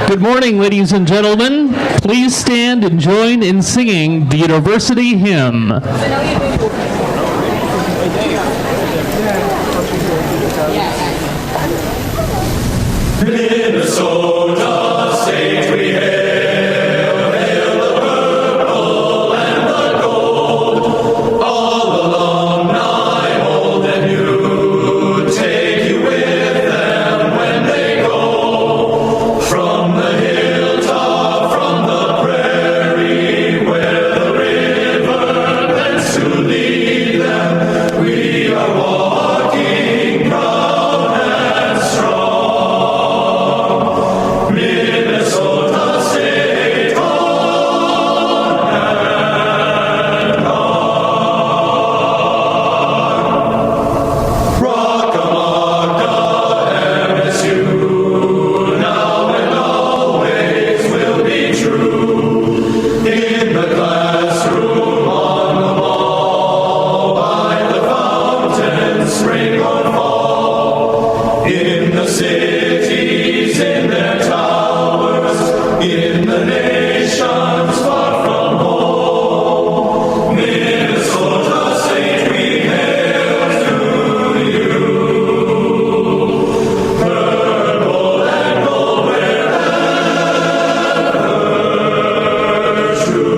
Good morning, ladies and gentlemen. Please stand and join in singing the University Hymn. Minnesota State we hail, hail the purple and the gold. All alumni, old and new, take you with them when they go. From the hilltop, from the prairie, where the river bends to lead them, we are walking proud and strong. Minnesota State on and on. Rockamacca, MSU, now and always will be true. In the classroom, on the mall, by the fountain, spring or fall. In the cities, in their towers, in the nations far from home. Minnesota State, we hail to you. Purple and gold wherever true.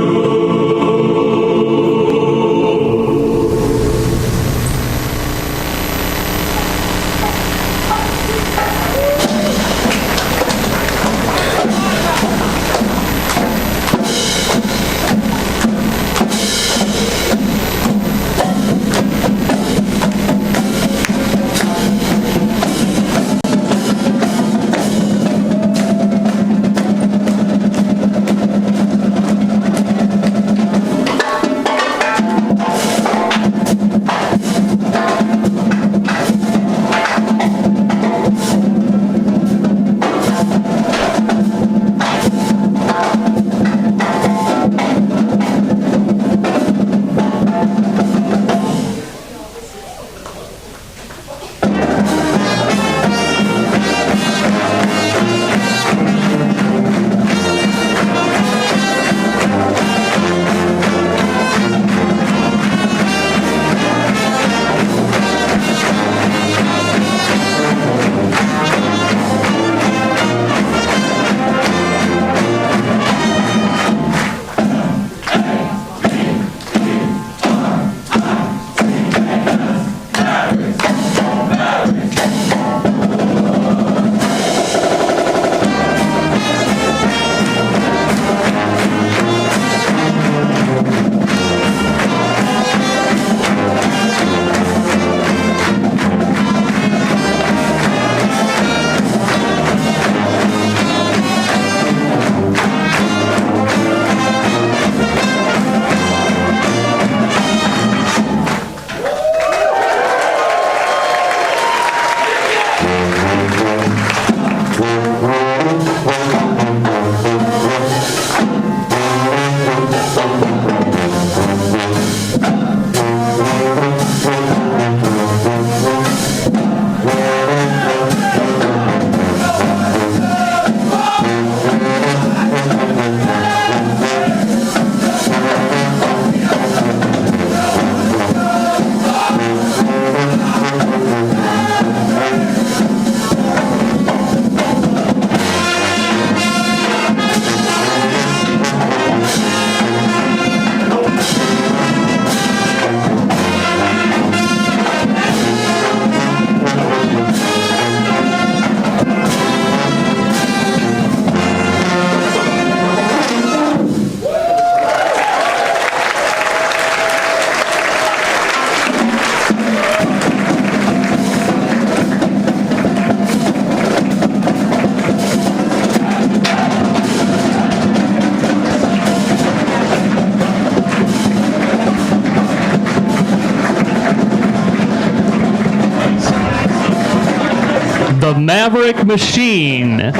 The MAVRIK Machine.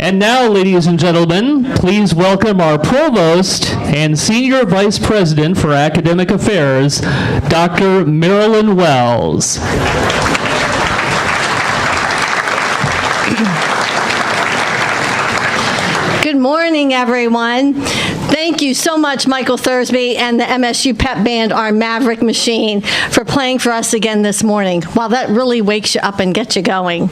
And now, ladies and gentlemen, please welcome our Provost and Senior Vice President for Academic Affairs, Dr. Marilyn Wells. Good morning, everyone. Thank you so much, Michael Thursby and the MSU Pep Band, our MAVRIK machine, for playing for us again this morning. Wow, that really wakes you up and gets you going.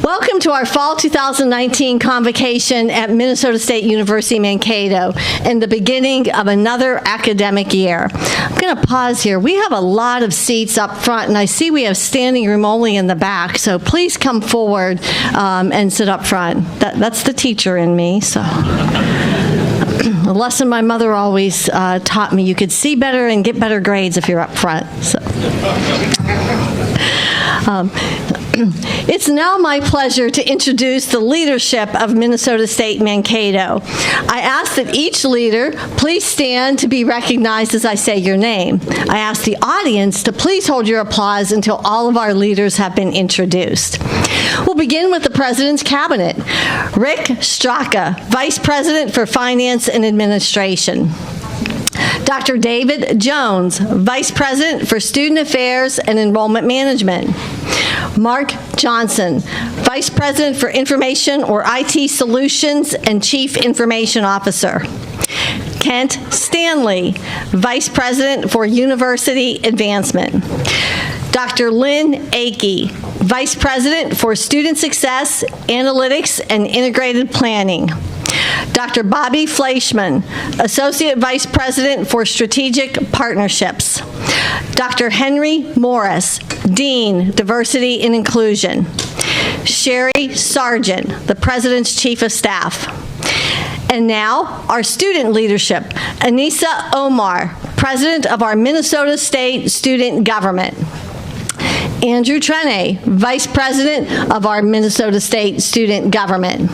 Welcome to our Fall 2019 Convocation at Minnesota State University Mankato and the beginning of another academic year. I'm going to pause here. We have a lot of seats up front, and I see we have standing room only in the back, so please come forward and sit up front. That's the teacher in me, so. A lesson my mother always taught me, you could see better and get better grades if you're up front. So. It's now my pleasure to introduce the leadership of Minnesota State Mankato. I ask that each leader please stand to be recognized as I say your name. I ask the audience to please hold your applause until all of our leaders have been introduced. We'll begin with the President's Cabinet. Rick Straka, Vice President for Finance and Administration. Dr. David Jones, Vice President for Student Affairs and Enrollment Management. Mark Johnson, Vice President for Information or IT Solutions and Chief Information Officer. Kent Stanley, Vice President for University Advancement. Dr. Lynn Akey, Vice President for Student Success, Analytics, and Integrated Planning. Dr. Bobby Fleischman, Associate Vice President for Strategic Partnerships. Dr. Henry Morris, Dean, Diversity and Inclusion. Sherry Sargent, the President's Chief of Staff. And now, our student leadership. Anissa Omar, President of our Minnesota State Student Government. Andrew Trene, Vice President of our Minnesota State Student Government.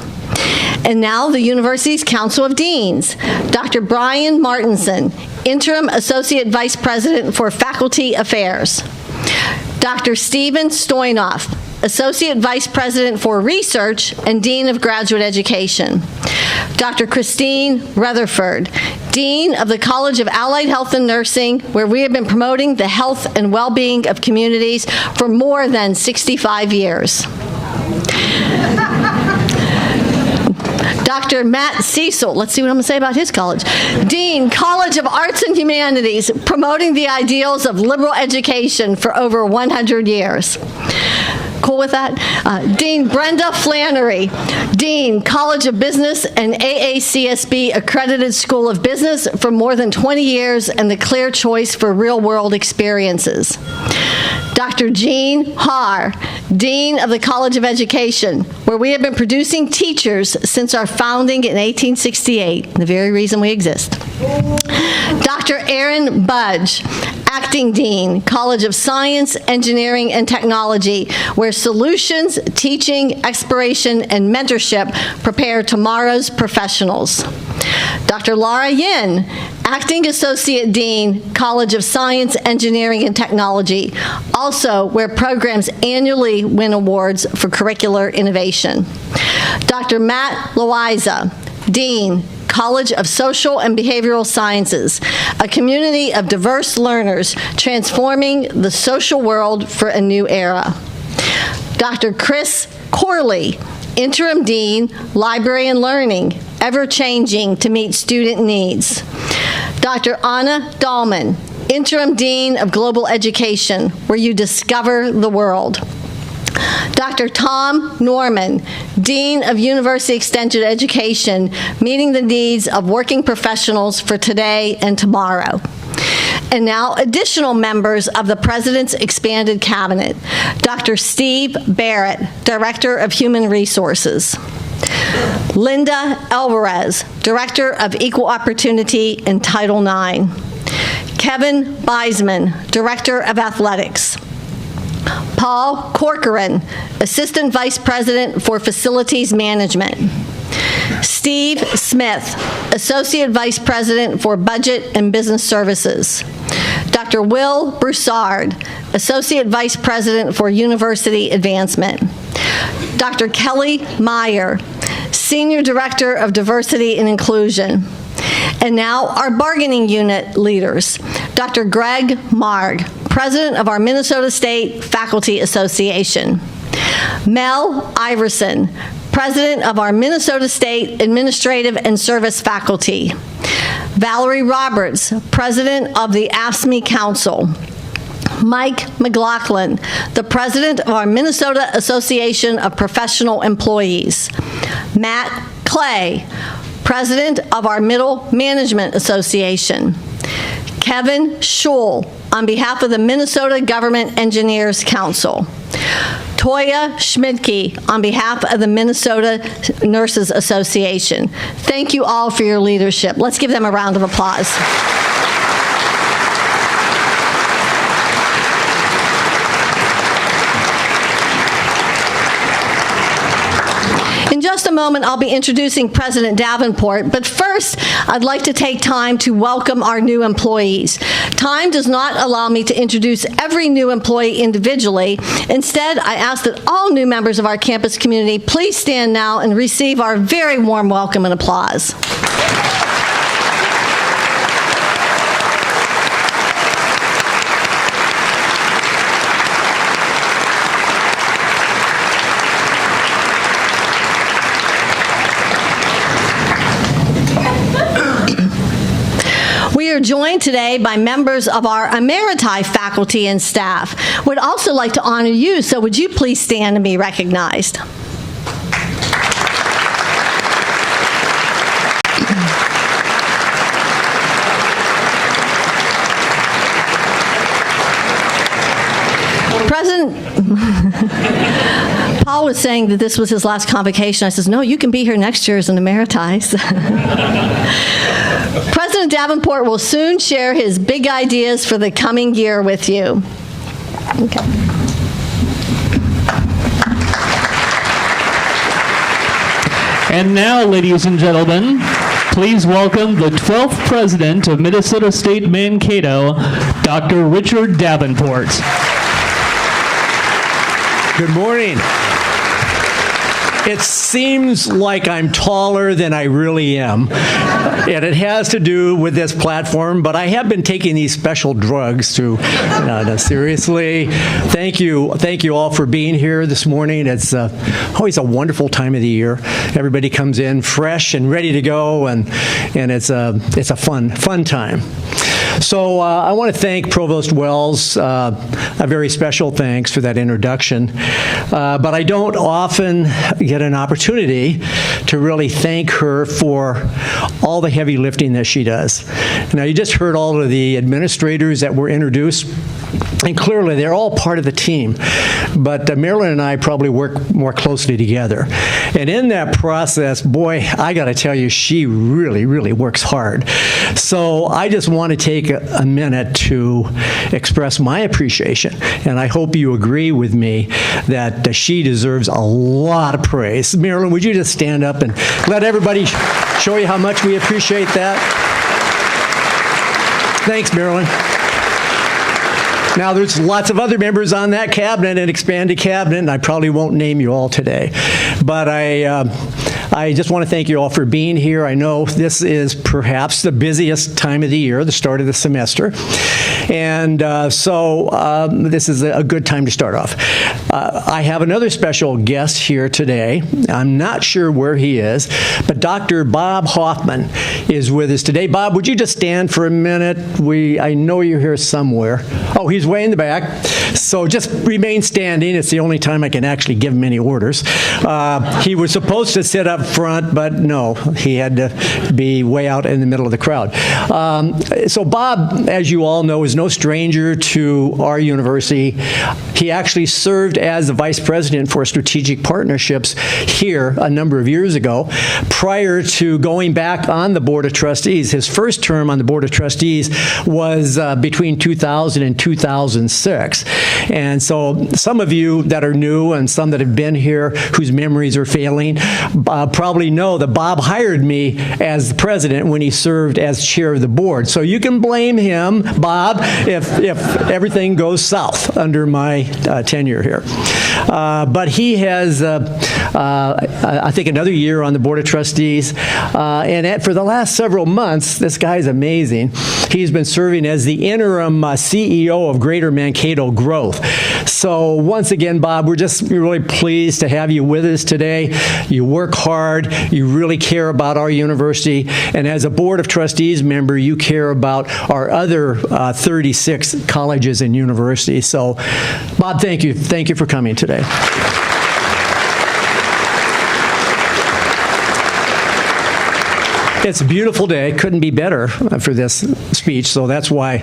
And now the university's Council of Deans. Dr. Brian Martinson, Interim Associate Vice President for Faculty Affairs. Dr. Stephen Stoynoff, Associate Vice President for Research and Dean of Graduate Education. Dr. Christine Rutherford, Dean of the College of Allied Health and Nursing, where we have been promoting the health and well-being of communities for more than 65 years. Dr. Matt Cecil, let's see what I'm going to say about his college. Dean, College of Arts and Humanities, promoting the ideals of liberal education for over 100 years. Cool with that? Dean Brenda Flannery, Dean, College of Business and AACSB Accredited School of Business for more than 20 years and the clear choice for real-world experiences. Dr. Jean Haar, Dean of the College of Education, where we have been producing teachers since our founding in 1868, the very reason we exist. Dr. Aaron Budge, Acting Dean, College of Science, Engineering, and Technology, where solutions, teaching, exploration, and mentorship prepare tomorrow's professionals. Dr. Laura Yin, Acting Associate Dean, College of Science, Engineering, and Technology, also where programs annually win awards for curricular innovation. Dr. Matt Loiza, Dean, College of Social and Behavioral Sciences, a community of diverse learners transforming the social world for a new era. Dr. Chris Corley, Interim Dean, Library and Learning, ever-changing to meet student needs. Dr. Anna Dahlman, Interim Dean of Global Education, where you discover the world. Dr. Tom Norman, Dean of University Extension Education, meeting the needs of working professionals for today and tomorrow. And now, additional members of the President's expanded cabinet. Dr. Steve Barrett, Director of Human Resources. Linda Alvarez, Director of Equal Opportunity and Title IX. Kevin Beisman, Director of Athletics. Paul Corcoran, Assistant Vice President for Facilities Management. Steve Smith, Associate Vice President for Budget and Business Services. Dr. Will Broussard, Associate Vice President for University Advancement. Dr. Kelly Meyer, Senior Director of Diversity and Inclusion. And now our bargaining unit leaders. Dr. Greg Marg, President of our Minnesota State Faculty Association. Mel Iverson, President of our Minnesota State Administrative and Service Faculty. Valerie Roberts, President of the AFSCME Council. Mike McLaughlin, the President of our Minnesota Association of Professional Employees. Matt Clay, President of our Middle Management Association. Kevin Schul, on behalf of the Minnesota Government Engineers Council. Toya Schmidtke, on behalf of the Minnesota Nurses Association. Thank you all for your leadership. Let's give them a round of applause. In just a moment, I'll be introducing President Davenport, but first, I'd like to take time to welcome our new employees. Time does not allow me to introduce every new employee individually. Instead, I ask that all new members of our campus community please stand now and receive our very warm welcome and applause. We are joined today by members of our Emeriti faculty and staff. Would also like to honor you, so would you please stand and be recognized? President Paul was saying that this was his last convocation. I says, no, you can be here next year as an Emeriti. President Davenport will soon share his big ideas for the coming year with you. Okay. And now, ladies and gentlemen, please welcome the 12th President of Minnesota State Mankato, Dr. Richard Davenport. Good morning. It seems like I'm taller than I really am, and it has to do with this platform, but I have been taking these special drugs to, no, seriously, thank you all for being here this morning. It's always a wonderful time of the year. Everybody comes in fresh and ready to go, and it's a fun time. So I want to thank Provost Wells, a very special thanks for that introduction. But I don't often get an opportunity to really thank her for all the heavy lifting that she does. Now, you just heard all of the administrators that were introduced, and clearly they're all part of the team. But Marilyn and I probably work more closely together. And in that process, boy, I got to tell you, she really, really works hard. So I just want to take a minute to express my appreciation, and I hope you agree with me that she deserves a lot of praise. Marilyn, would you just stand up and let everybody show you how much we appreciate that? Thanks, Marilyn. Now, there's lots of other members on that cabinet, an expanded cabinet, and I probably won't name you all today. But I just want to thank you all for being here. I know this is perhaps the busiest time of the year, the start of the semester. And so this is a good time to start off. I have another special guest here today. I'm not sure where he is, but Dr. Bob Hoffman is with us today. Bob, would you just stand for a minute? I know you're here somewhere. Oh, he's way in the back. So just remain standing. It's the only time I can actually give him any orders. He was supposed to sit up front, but no, he had to be way out in the middle of the crowd. So Bob, as you all know, is no stranger to our university. He actually served as the vice president for strategic partnerships here a number of years ago, prior to going back on the board of trustees. His first term on the board of trustees was between 2000 and 2006. And so some of you that are new and some that have been here whose memories are failing probably know that Bob hired me as the president when he served as chair of the board. So you can blame him, Bob, if everything goes south under my tenure here. But he has I think another year on the Board of Trustees. For the last several months, this guy's amazing. He's been serving as the interim CEO of Greater Mankato Growth. So once again, Bob, we're just really pleased to have you with us today. You work hard. You really care about our university. And as a Board of Trustees member, you care about our other 36 colleges and universities. So, Bob, thank you. Thank you for coming today. It's a beautiful day. Couldn't be better for this speech, so that's why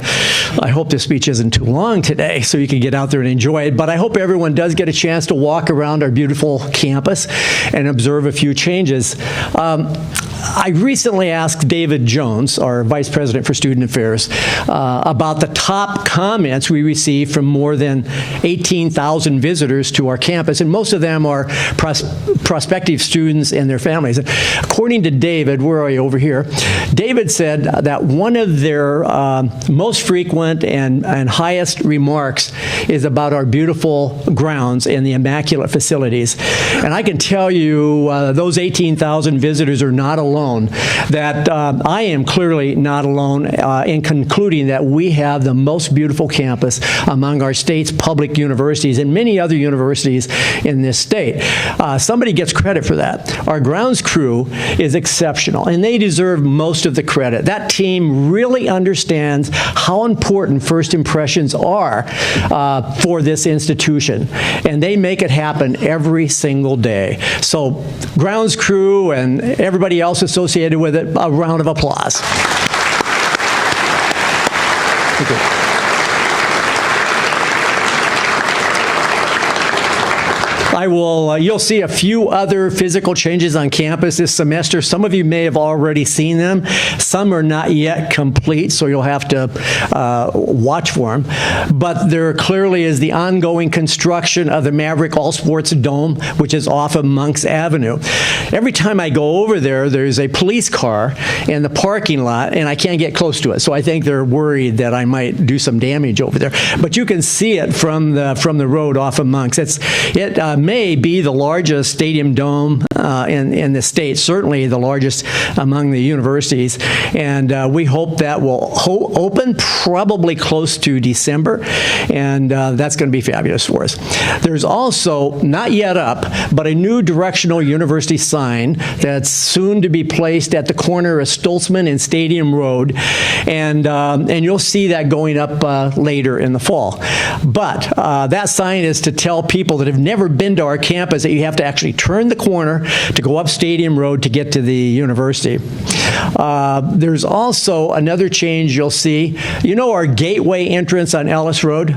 I hope this speech isn't too long today so you can get out there and enjoy it. But I hope everyone does get a chance to walk around our beautiful campus and observe a few changes. I recently asked David Jones, our Vice President for Student Affairs, about the top comments we received from more than 18,000 visitors to our campus, and most of them are prospective students and their families. According to David, where are you, over here? David said that one of their most frequent and highest remarks is about our beautiful grounds and the immaculate facilities. And I can tell you those 18,000 visitors are not alone, that I am clearly not alone in concluding that we have the most beautiful campus among our state's public universities and many other universities in this state. Somebody gets credit for that. Our grounds crew is exceptional, and they deserve most of the credit. That team really understands how important first impressions are for this institution, and they make it happen every single day. So, grounds crew and everybody else associated with it, a round of applause. Thank you. You'll see a few other physical changes on campus this semester. Some of you may have already seen them. Some are not yet complete, so you'll have to watch for them. But there clearly is the ongoing construction of the MAVRIK All Sports Dome, which is off of Monks Avenue. Every time I go over there, there's a police car in the parking lot, and I can't get close to it. So I think they're worried that I might do some damage over there. But you can see it from the road off of Monks. It may be the largest stadium dome in the state, certainly the largest among the universities, and we hope that will open probably close to December, and that's going to be fabulous for us. There's also, not yet up, but a new directional university sign that's soon to be placed at the corner of Stoltzman and Stadium Road, and you'll see that going up later in the fall. But that sign is to tell people that have never been to our campus that you have to actually turn the corner to go up Stadium Road to get to the university. There's also another change you'll see. You know our gateway entrance on Ellis Road?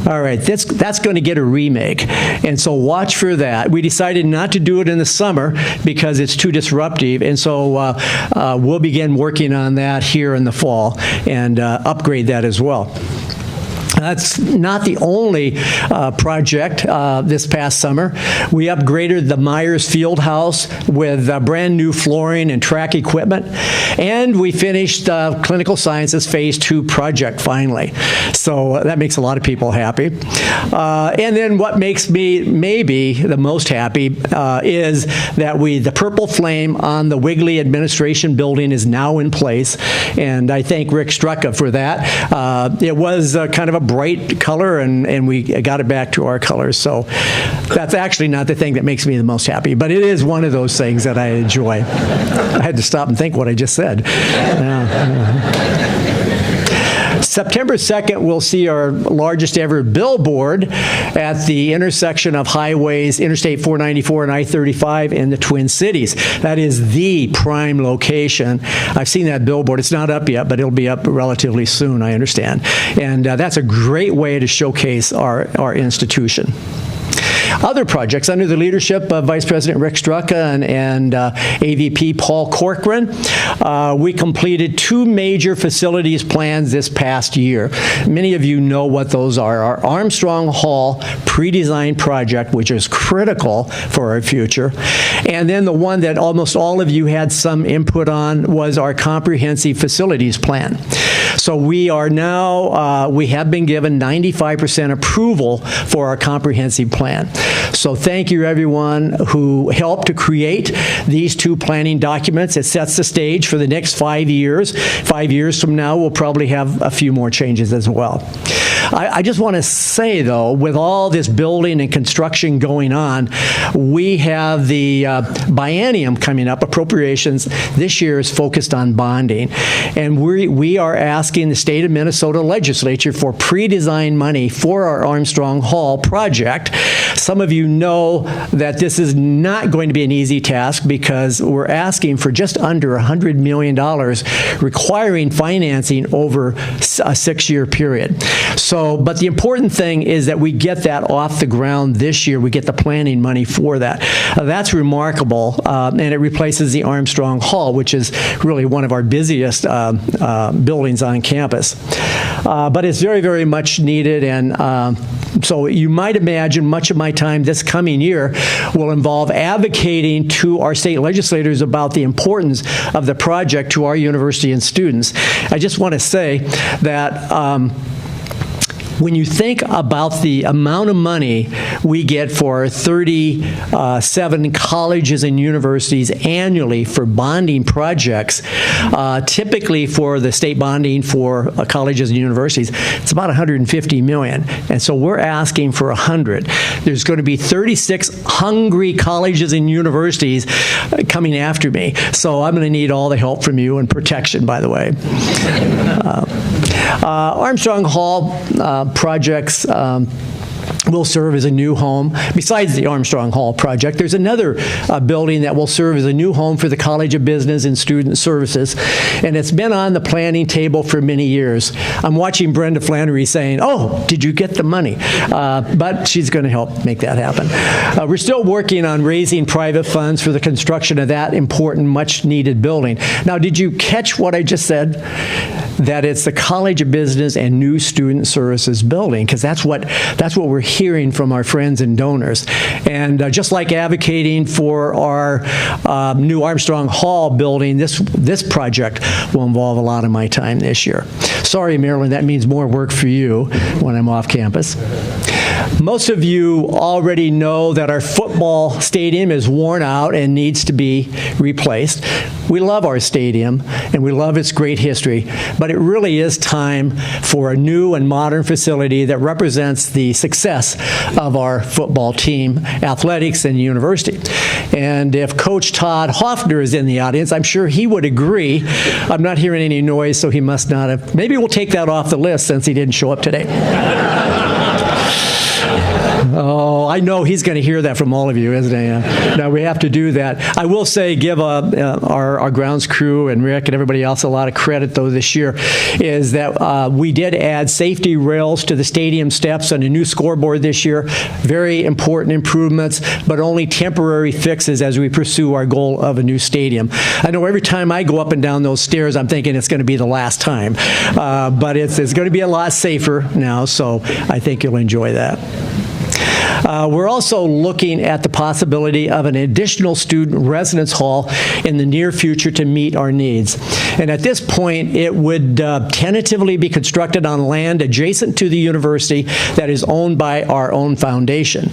All right, that's going to get a remake, and so watch for that. We decided not to do it in the summer because it's too disruptive, and so we'll begin working on that here in the fall and upgrade that as well. That's not the only project this past summer. We upgraded the Myers Field House with brand new flooring and track equipment, and we finished Clinical Sciences Phase 2 project finally. So that makes a lot of people happy. And then what makes me maybe the most happy is that the purple flame on the Wigley Administration Building is now in place, and I thank Rick Strucka for that. It was kind of a bright color, and we got it back to our colors. So that's actually not the thing that makes me the most happy, but it is one of those things that I enjoy. I had to stop and think what I just said. September 2nd, we'll see our largest ever billboard at the intersection of highways, Interstate 494 and I-35 in the Twin Cities. That is the prime location. I've seen that billboard. It's not up yet, but it'll be up relatively soon, I understand. And that's a great way to showcase our institution. Other projects under the leadership of Vice President Rick Strucka and AVP Paul Corcoran, we completed 2 major facilities plans this past year. Many of you know what those are. Our Armstrong Hall pre-design project, which is critical for our future, and then the one that almost all of you had some input on was our comprehensive facilities plan. So we are now, we have been given 95% approval for our comprehensive plan. So thank you, everyone who helped to create these two planning documents. It sets the stage for the next 5 years. 5 years from now, we'll probably have a few more changes as well. I just want to say, though, with all this building and construction going on, we have the biennium coming up, appropriations. This year is focused on bonding. And we are asking the state of Minnesota legislature for pre-designed money for our Armstrong Hall project. Some of you know that this is not going to be an easy task because we're asking for just under $100 million, requiring financing over a 6-year period. So, but the important thing is that we get that off the ground this year. We get the planning money for that. That's remarkable, and it replaces the Armstrong Hall, which is really one of our busiest buildings on campus. But it's very, very much needed, and so you might imagine much of my time this coming year will involve advocating to our state legislators about the importance of the project to our university and students. I just want to say that when you think about the amount of money we get for 37 colleges and universities annually for bonding projects, typically for the state bonding for colleges and universities, it's about $150 million. And so we're asking for 100. There's going to be 36 hungry colleges and universities coming after me. So I'm going to need all the help from you and protection, by the way. Armstrong Hall projects will serve as a new home. Besides the Armstrong Hall project, there's another building that will serve as a new home for the College of Business and Student Services, and it's been on the planning table for many years. I'm watching Brenda Flannery saying, "Oh, did you get the money?" But she's going to help make that happen. We're still working on raising private funds for the construction of that important, much-needed building. Now, did you catch what I just said? That it's the College of Business and New Student Services building, because that's what we're hearing from our friends and donors. And just like advocating for our new Armstrong Hall building, this project will involve a lot of my time this year. Sorry, Marilyn, that means more work for you when I'm off campus. Most of you already know that our football stadium is worn out and needs to be replaced. We love our stadium and we love its great history, but it really is time for a new and modern facility that represents the success of our football team, athletics, and university. And if Coach Todd Hoffner is in the audience, I'm sure he would agree. I'm not hearing any noise, so he must not have. Maybe we'll take that off the list since he didn't show up today. Oh, I know he's going to hear that from all of you, isn't he? No, we have to do that. I will say, give our grounds crew and Rick and everybody else a lot of credit, though, this year, is that we did add safety rails to the stadium steps and a new scoreboard this year. Very important improvements, but only temporary fixes as we pursue our goal of a new stadium. I know every time I go up and down those stairs, I'm thinking it's going to be the last time. But it's going to be a lot safer now, so I think you'll enjoy that. We're also looking at the possibility of an additional student residence hall in the near future to meet our needs. And at this point, it would tentatively be constructed on land adjacent to the university that is owned by our own foundation.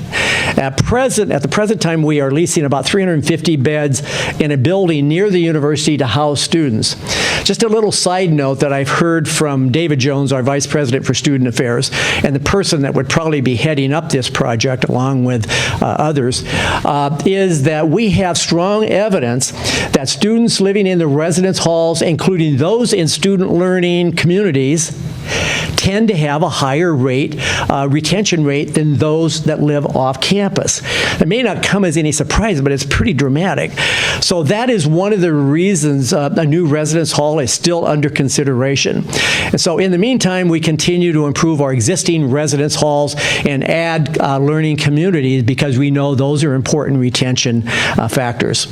At the present time, we are leasing about 350 beds in a building near the university to house students. Just a little side note that I've heard from David Jones, our Vice President for Student Affairs, and the person that would probably be heading up this project along with others, is that we have strong evidence that students living in the residence halls, including those in student learning communities, tend to have a higher retention rate than those that live off campus. It may not come as any surprise, but it's pretty dramatic. So that is one of the reasons a new residence hall is still under consideration. And so in the meantime, we continue to improve our existing residence halls and add learning communities because we know those are important retention factors.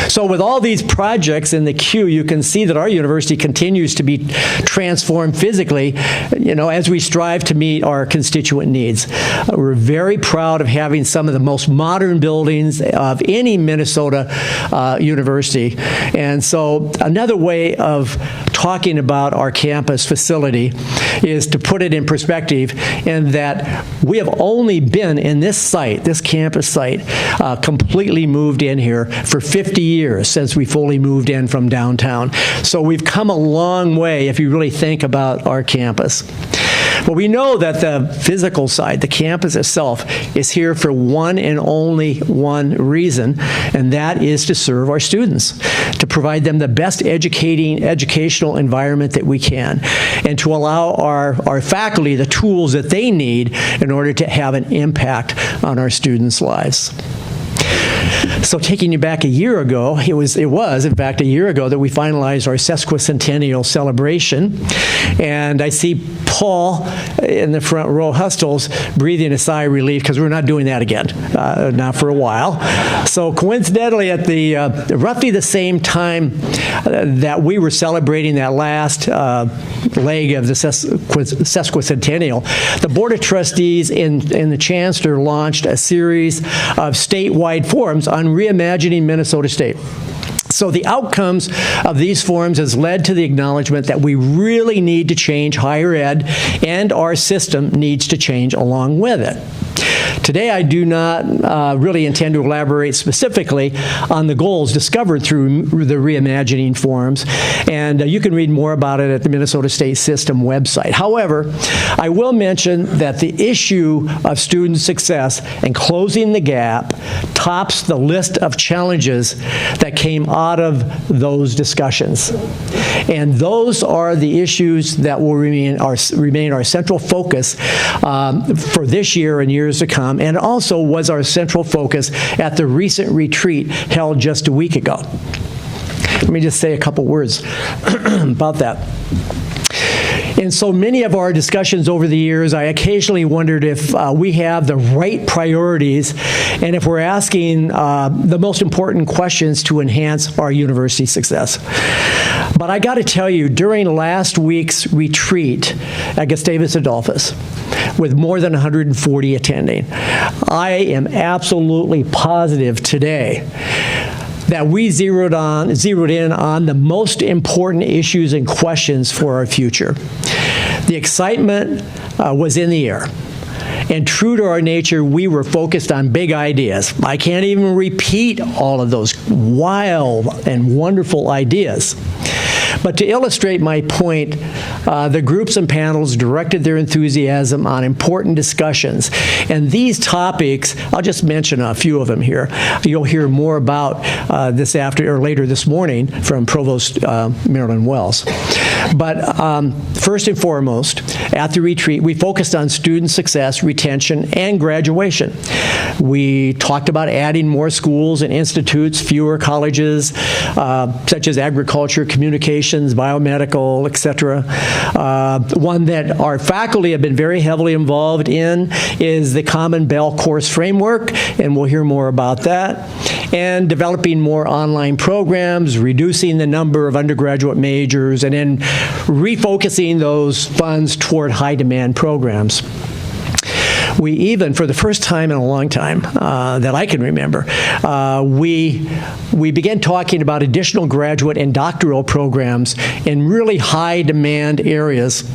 So with all these projects in the queue, you can see that our university continues to be transformed physically, as we strive to meet our constituent needs. We're very proud of having some of the most modern buildings of any Minnesota university. And so another way of talking about our campus facility is to put it in perspective in that we have only been in this site, this campus site, completely moved in here for 50 years since we fully moved in from downtown. So we've come a long way if you really think about our campus. But we know that the physical side, the campus itself, is here for one and only one reason, and that is to serve our students, to provide them the best educational environment that we can, and to allow our faculty the tools that they need in order to have an impact on our students' lives. So taking you back a year ago, it was in fact a year ago that we finalized our sesquicentennial celebration, and I see Paul in the front row, Hustles, breathing a sigh of relief because we're not doing that again, not for a while. So coincidentally, at the roughly the same time that we were celebrating that last leg of the sesquicentennial, the Board of Trustees and the Chancellor launched a series of statewide forums on reimagining Minnesota State. So the outcomes of these forums has led to the acknowledgement that we really need to change higher ed, and our system needs to change along with it. Today, I do not really intend to elaborate specifically on the goals discovered through the Reimagining Forums, and you can read more about it at the Minnesota State System website. However, I will mention that the issue of student success and closing the gap tops the list of challenges that came out of those discussions. And those are the issues that will remain our central focus for this year and years to come, and also was our central focus at the recent retreat held just a week ago. Let me just say a couple words about that. In so many of our discussions over the years, I occasionally wondered if we have the right priorities and if we're asking the most important questions to enhance our university success. But I got to tell you, during last week's retreat at Gustavus Adolphus, with more than 140 attending, I am absolutely positive today that we zeroed in on the most important issues and questions for our future. The excitement was in the air. And true to our nature, we were focused on big ideas. I can't even repeat all of those wild and wonderful ideas. But to illustrate my point, the groups and panels directed their enthusiasm on important discussions. And these topics, I'll just mention a few of them here. You'll hear more about later this morning from Provost Marilyn Wells. But first and foremost, at the retreat, we focused on student success, retention, and graduation. We talked about adding more schools and institutes, fewer colleges, such as agriculture, communications, biomedical, etc. One that our faculty have been very heavily involved in is the Common Bell Course Framework, and we'll hear more about that. And developing more online programs, reducing the number of undergraduate majors, and then refocusing those funds toward high-demand programs. We even, for the first time in a long time that I can remember, we began talking about additional graduate and doctoral programs in really high-demand areas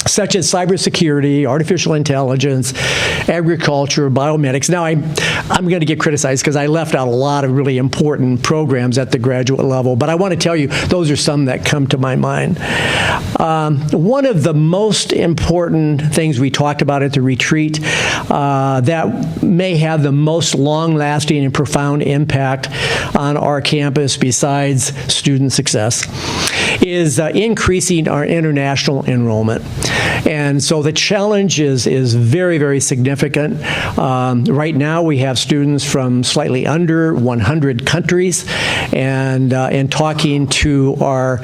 such as cybersecurity, artificial intelligence, agriculture, biomedics. Now, I'm going to get criticized because I left out a lot of really important programs at the graduate level, but I want to tell you, those are some that come to my mind. One of the most important things we talked about at the retreat that may have the most long-lasting and profound impact on our campus besides student success is increasing our international enrollment. And so the challenge is very, very significant. Right now we have students from slightly under 100 countries, and talking to our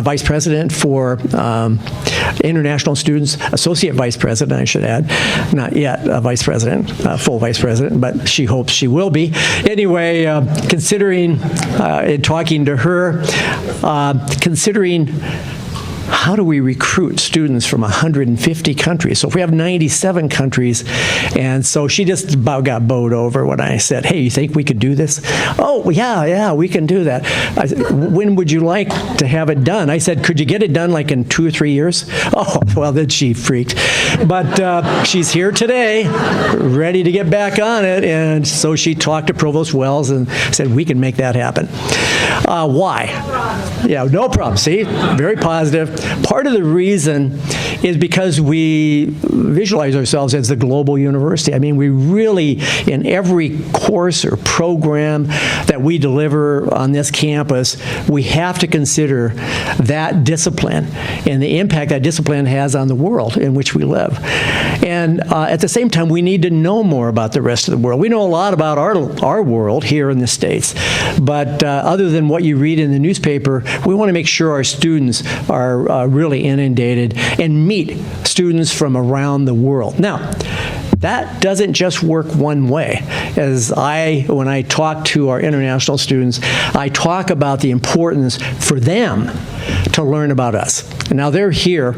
Vice President for International Students, Associate Vice President, I should add, not yet a Vice President, full Vice President, but she hopes she will be. Anyway, considering, in talking to her, considering how do we recruit students from 150 countries? So if we have 97 countries, and so she just about got bowed over when I said, hey, you think we could do this? Oh, yeah, we can do that. I said, when would you like to have it done? I said, could you get it done like in 2 or 3 years? Oh, well, then she freaked. But she's here today, ready to get back on it, and so she talked to Provost Wells and said, we can make that happen. Why? Yeah, no problem. See, very positive. Part of the reason is because we visualize ourselves as the global university. I mean, we really, in every course or program that we deliver on this campus, we have to consider that discipline and the impact that discipline has on the world in which we live. And at the same time, we need to know more about the rest of the world. We know a lot about our world here in the States, but other than what you read in the newspaper, we want to make sure our students are really inundated and meet students from around the world. Now, that doesn't just work one way. When I talk to our international students, I talk about the importance for them to learn about us. Now, they're here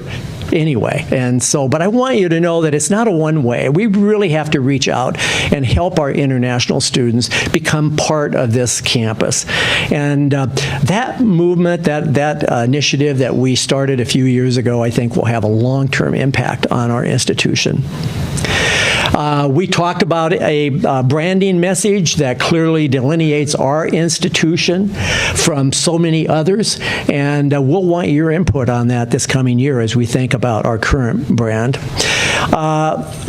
anyway, but I want you to know that it's not a one-way. We really have to reach out and help our international students become part of this campus. And that movement, that initiative that we started a few years ago, I think will have a long-term impact on our institution. We talked about a branding message that clearly delineates our institution from so many others, and we'll want your input on that this coming year as we think about our current brand.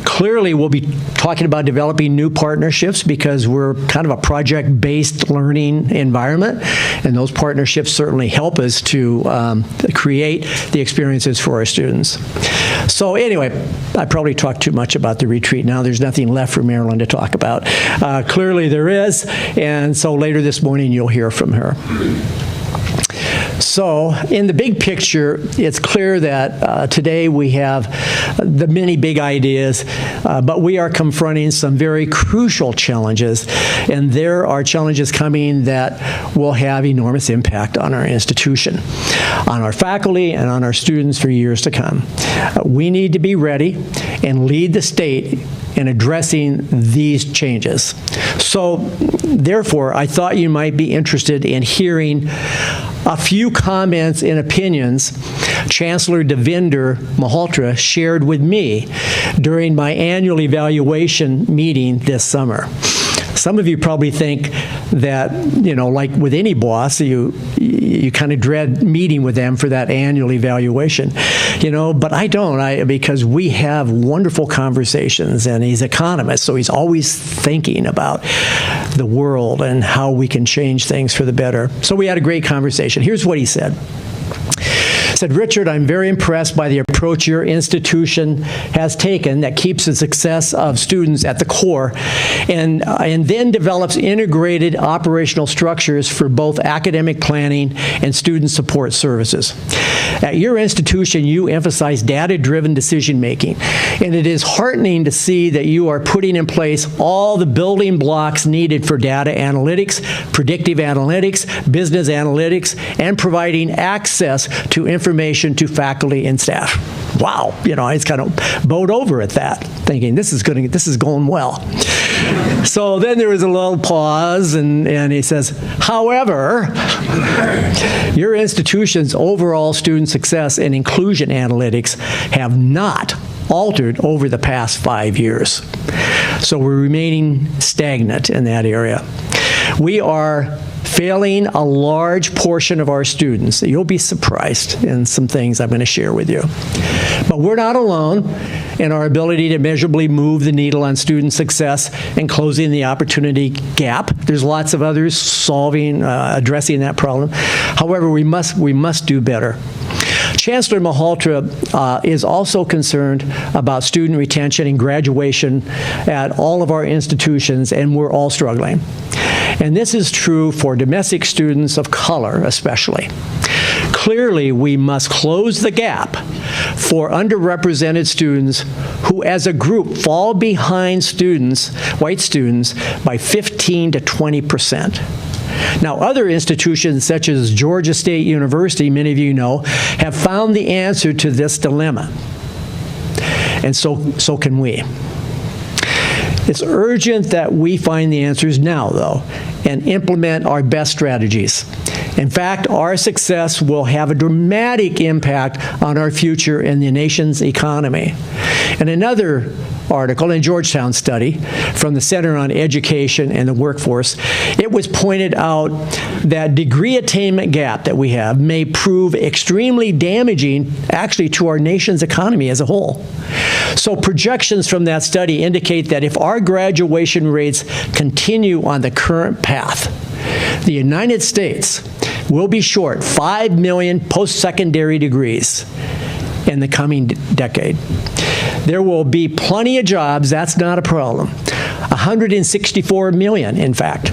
Clearly, we'll be talking about developing new partnerships because we're kind of a project-based learning environment, and those partnerships certainly help us to create the experiences for our students. So anyway, I probably talked too much about the retreat. Now there's nothing left for Marilyn to talk about. Clearly there is, and so later this morning you'll hear from her. So in the big picture, it's clear that today we have the many big ideas, but we are confronting some very crucial challenges, and there are challenges coming that will have enormous impact on our institution, on our faculty, and on our students for years to come. We need to be ready and lead the state in addressing these changes. So, therefore, I thought you might be interested in hearing a few comments and opinions Chancellor Devinder Malhotra shared with me during my annual evaluation meeting this summer. Some of you probably think that, like with any boss, you kind of dread meeting with them for that annual evaluation, but I don't, because we have wonderful conversations, and he's an economist, so he's always thinking about the world and how we can change things for the better. So we had a great conversation. Here's what he said. He said, Richard, I'm very impressed by the approach your institution has taken that keeps the success of students at the core and then develops integrated operational structures for both academic planning and student support services. At your institution, you emphasize data-driven decision-making, and it is heartening to see that you are putting in place all the building blocks needed for data analytics, predictive analytics, business analytics, and providing access to information to faculty and staff. Wow, I was kind of bowed over at that, thinking this is going well. So then there was a little pause, and he says, however, your institution's overall student success and inclusion analytics have not altered over the past 5 years. So we're remaining stagnant in that area. We are failing a large portion of our students. You'll be surprised in some things I'm going to share with you. But we're not alone in our ability to measurably move the needle on student success and closing the opportunity gap. There's lots of others addressing that problem. However, we must do better. Chancellor Malhotra is also concerned about student retention and graduation at all of our institutions, and we're all struggling. And this is true for domestic students of color especially. Clearly, we must close the gap for underrepresented students who as a group fall behind white students by 15 to 20%. Now, other institutions such as Georgia State University, many of you know, have found the answer to this dilemma. And so can we. It's urgent that we find the answers now, though, and implement our best strategies. In fact, our success will have a dramatic impact on our future and the nation's economy. And another article in Georgetown study from the Center on Education and the Workforce, it was pointed out that degree attainment gap that we have may prove extremely damaging actually to our nation's economy as a whole. So projections from that study indicate that if our graduation rates continue on the current path, the United States will be short 5 million post-secondary degrees in the coming decade. There will be plenty of jobs, that's not a problem. 164 million, in fact.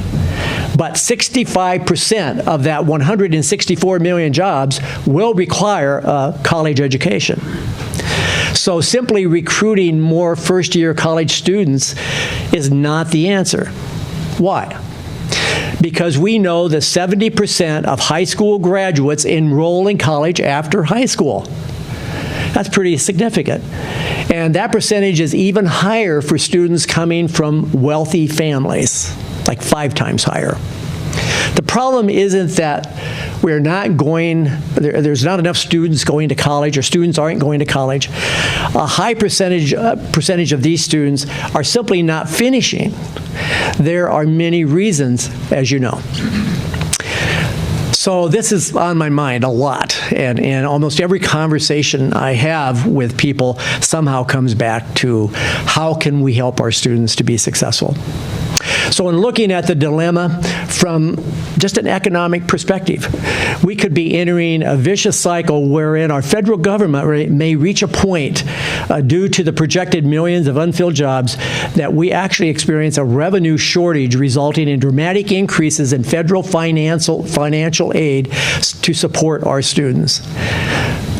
But 65% of that 164 million jobs will require a college education. So simply recruiting more first-year college students is not the answer. Why? Because we know that 70% of high school graduates enroll in college after high school. That's pretty significant. And that percentage is even higher for students coming from wealthy families, like 5 times higher. The problem isn't that there's not enough students going to college or students aren't going to college. A high percentage of these students are simply not finishing. There are many reasons, as you know. So this is on my mind a lot, and almost every conversation I have with people somehow comes back to how can we help our students to be successful. So in looking at the dilemma from just an economic perspective, we could be entering a vicious cycle wherein our federal government may reach a point due to the projected millions of unfilled jobs that we actually experience a revenue shortage resulting in dramatic increases in federal financial aid to support our students.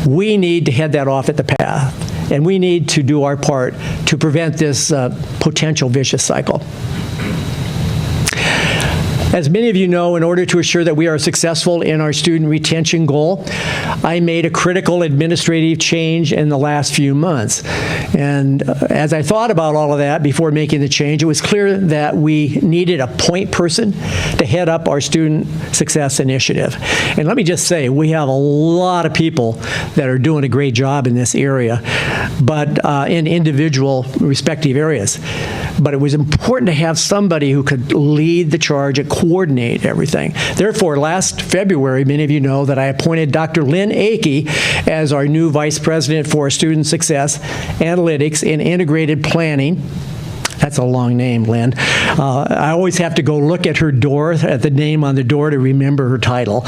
We need to head that off at the path, and we need to do our part to prevent this potential vicious cycle. As many of you know, in order to assure that we are successful in our student retention goal, I made a critical administrative change in the last few months. And as I thought about all of that before making the change, it was clear that we needed a point person to head up our student success initiative. And let me just say, we have a lot of people that are doing a great job in this area, but in individual respective areas. But it was important to have somebody who could lead the charge and coordinate everything. Therefore, last February, many of you know that I appointed Dr. Lynn Akey as our new Vice President for Student Success, Analytics, and Integrated Planning. That's a long name, Lynn. I always have to go look at her door, at the name on the door to remember her title.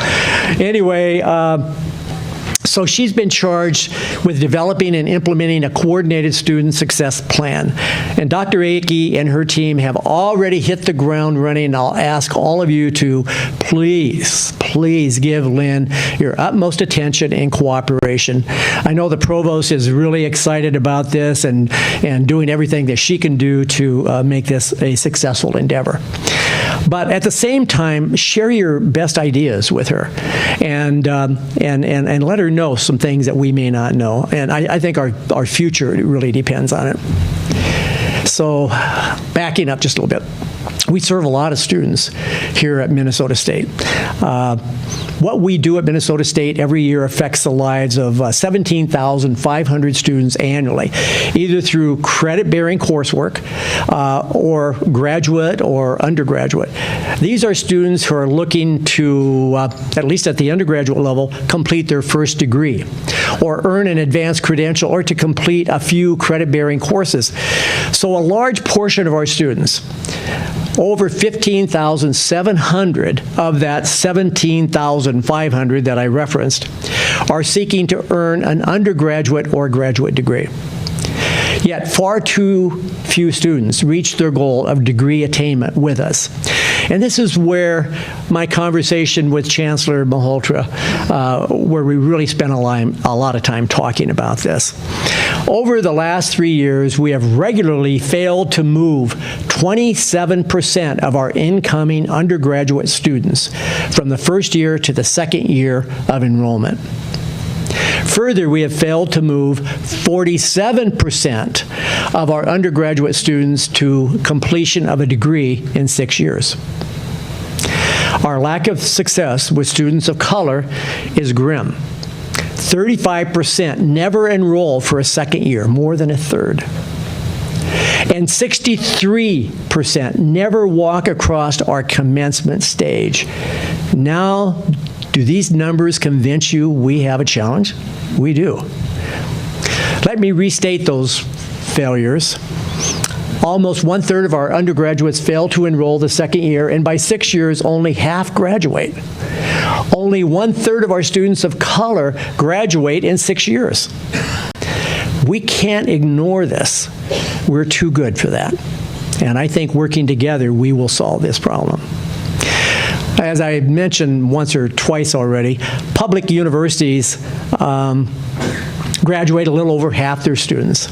Anyway, so she's been charged with developing and implementing a coordinated student success plan. And Dr. Akey and her team have already hit the ground running. And I'll ask all of you to please give Lynn your utmost attention and cooperation. I know the Provost is really excited about this and doing everything that she can do to make this a successful endeavor. But at the same time, share your best ideas with her and let her know some things that we may not know. And I think our future really depends on it. So backing up just a little bit. We serve a lot of students here at Minnesota State. What we do at Minnesota State every year affects the lives of 17,500 students annually, either through credit-bearing coursework or graduate or undergraduate. These are students who are looking to, at least at the undergraduate level, complete their first degree or earn an advanced credential or to complete a few credit-bearing courses. So a large portion of our students, over 15,700 of that 17,500 that I referenced, are seeking to earn an undergraduate or graduate degree. Yet far too few students reach their goal of degree attainment with us. And this is where my conversation with Chancellor Malhotra, where we really spent a lot of time talking about this. Over the last 3 years, we have regularly failed to move 27% of our incoming undergraduate students from the first year to the second year of enrollment. Further, we have failed to move 47% of our undergraduate students to completion of a degree in 6 years. Our lack of success with students of color is grim. 35% never enroll for a second year, more than a third. And 63% never walk across our commencement stage. Now, do these numbers convince you we have a challenge? We do. Let me restate those failures. Almost 1/3 of our undergraduates fail to enroll the second year, and by 6 years, only half graduate. Only 1/3 of our students of color graduate in 6 years. We can't ignore this. We're too good for that. And I think working together, we will solve this problem. As I mentioned once or twice already, public universities graduate a little over half their students.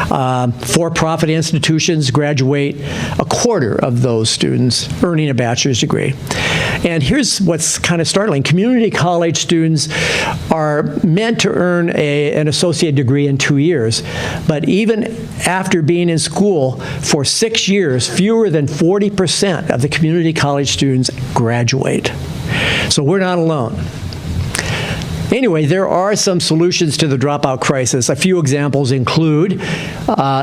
For-profit institutions graduate a quarter of those students earning a bachelor's degree. And here's what's kind of startling. Community college students are meant to earn an associate degree in 2 years, but even after being in school for 6 years, fewer than 40% of the community college students graduate. So we're not alone. Anyway, there are some solutions to the dropout crisis. A few examples include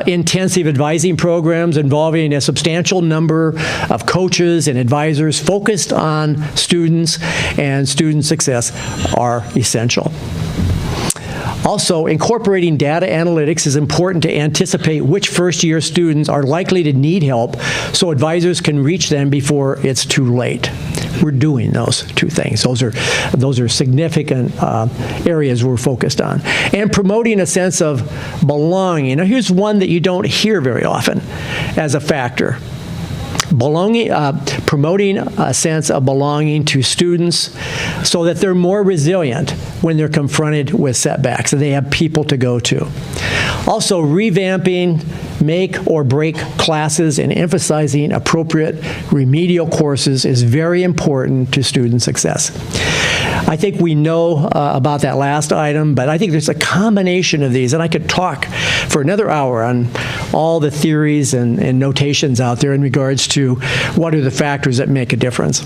intensive advising programs involving a substantial number of coaches and advisors focused on students and student success are essential. Also, incorporating data analytics is important to anticipate which first-year students are likely to need help so advisors can reach them before it's too late. We're doing those two things. Those are significant areas we're focused on. And promoting a sense of belonging. Now, here's one that you don't hear very often as a factor. Promoting a sense of belonging to students so that they're more resilient when they're confronted with setbacks and they have people to go to. Also, revamping make or break classes and emphasizing appropriate remedial courses is very important to student success. I think we know about that last item, but I think there's a combination of these, and I could talk for another hour on all the theories and notations out there in regards to what are the factors that make a difference.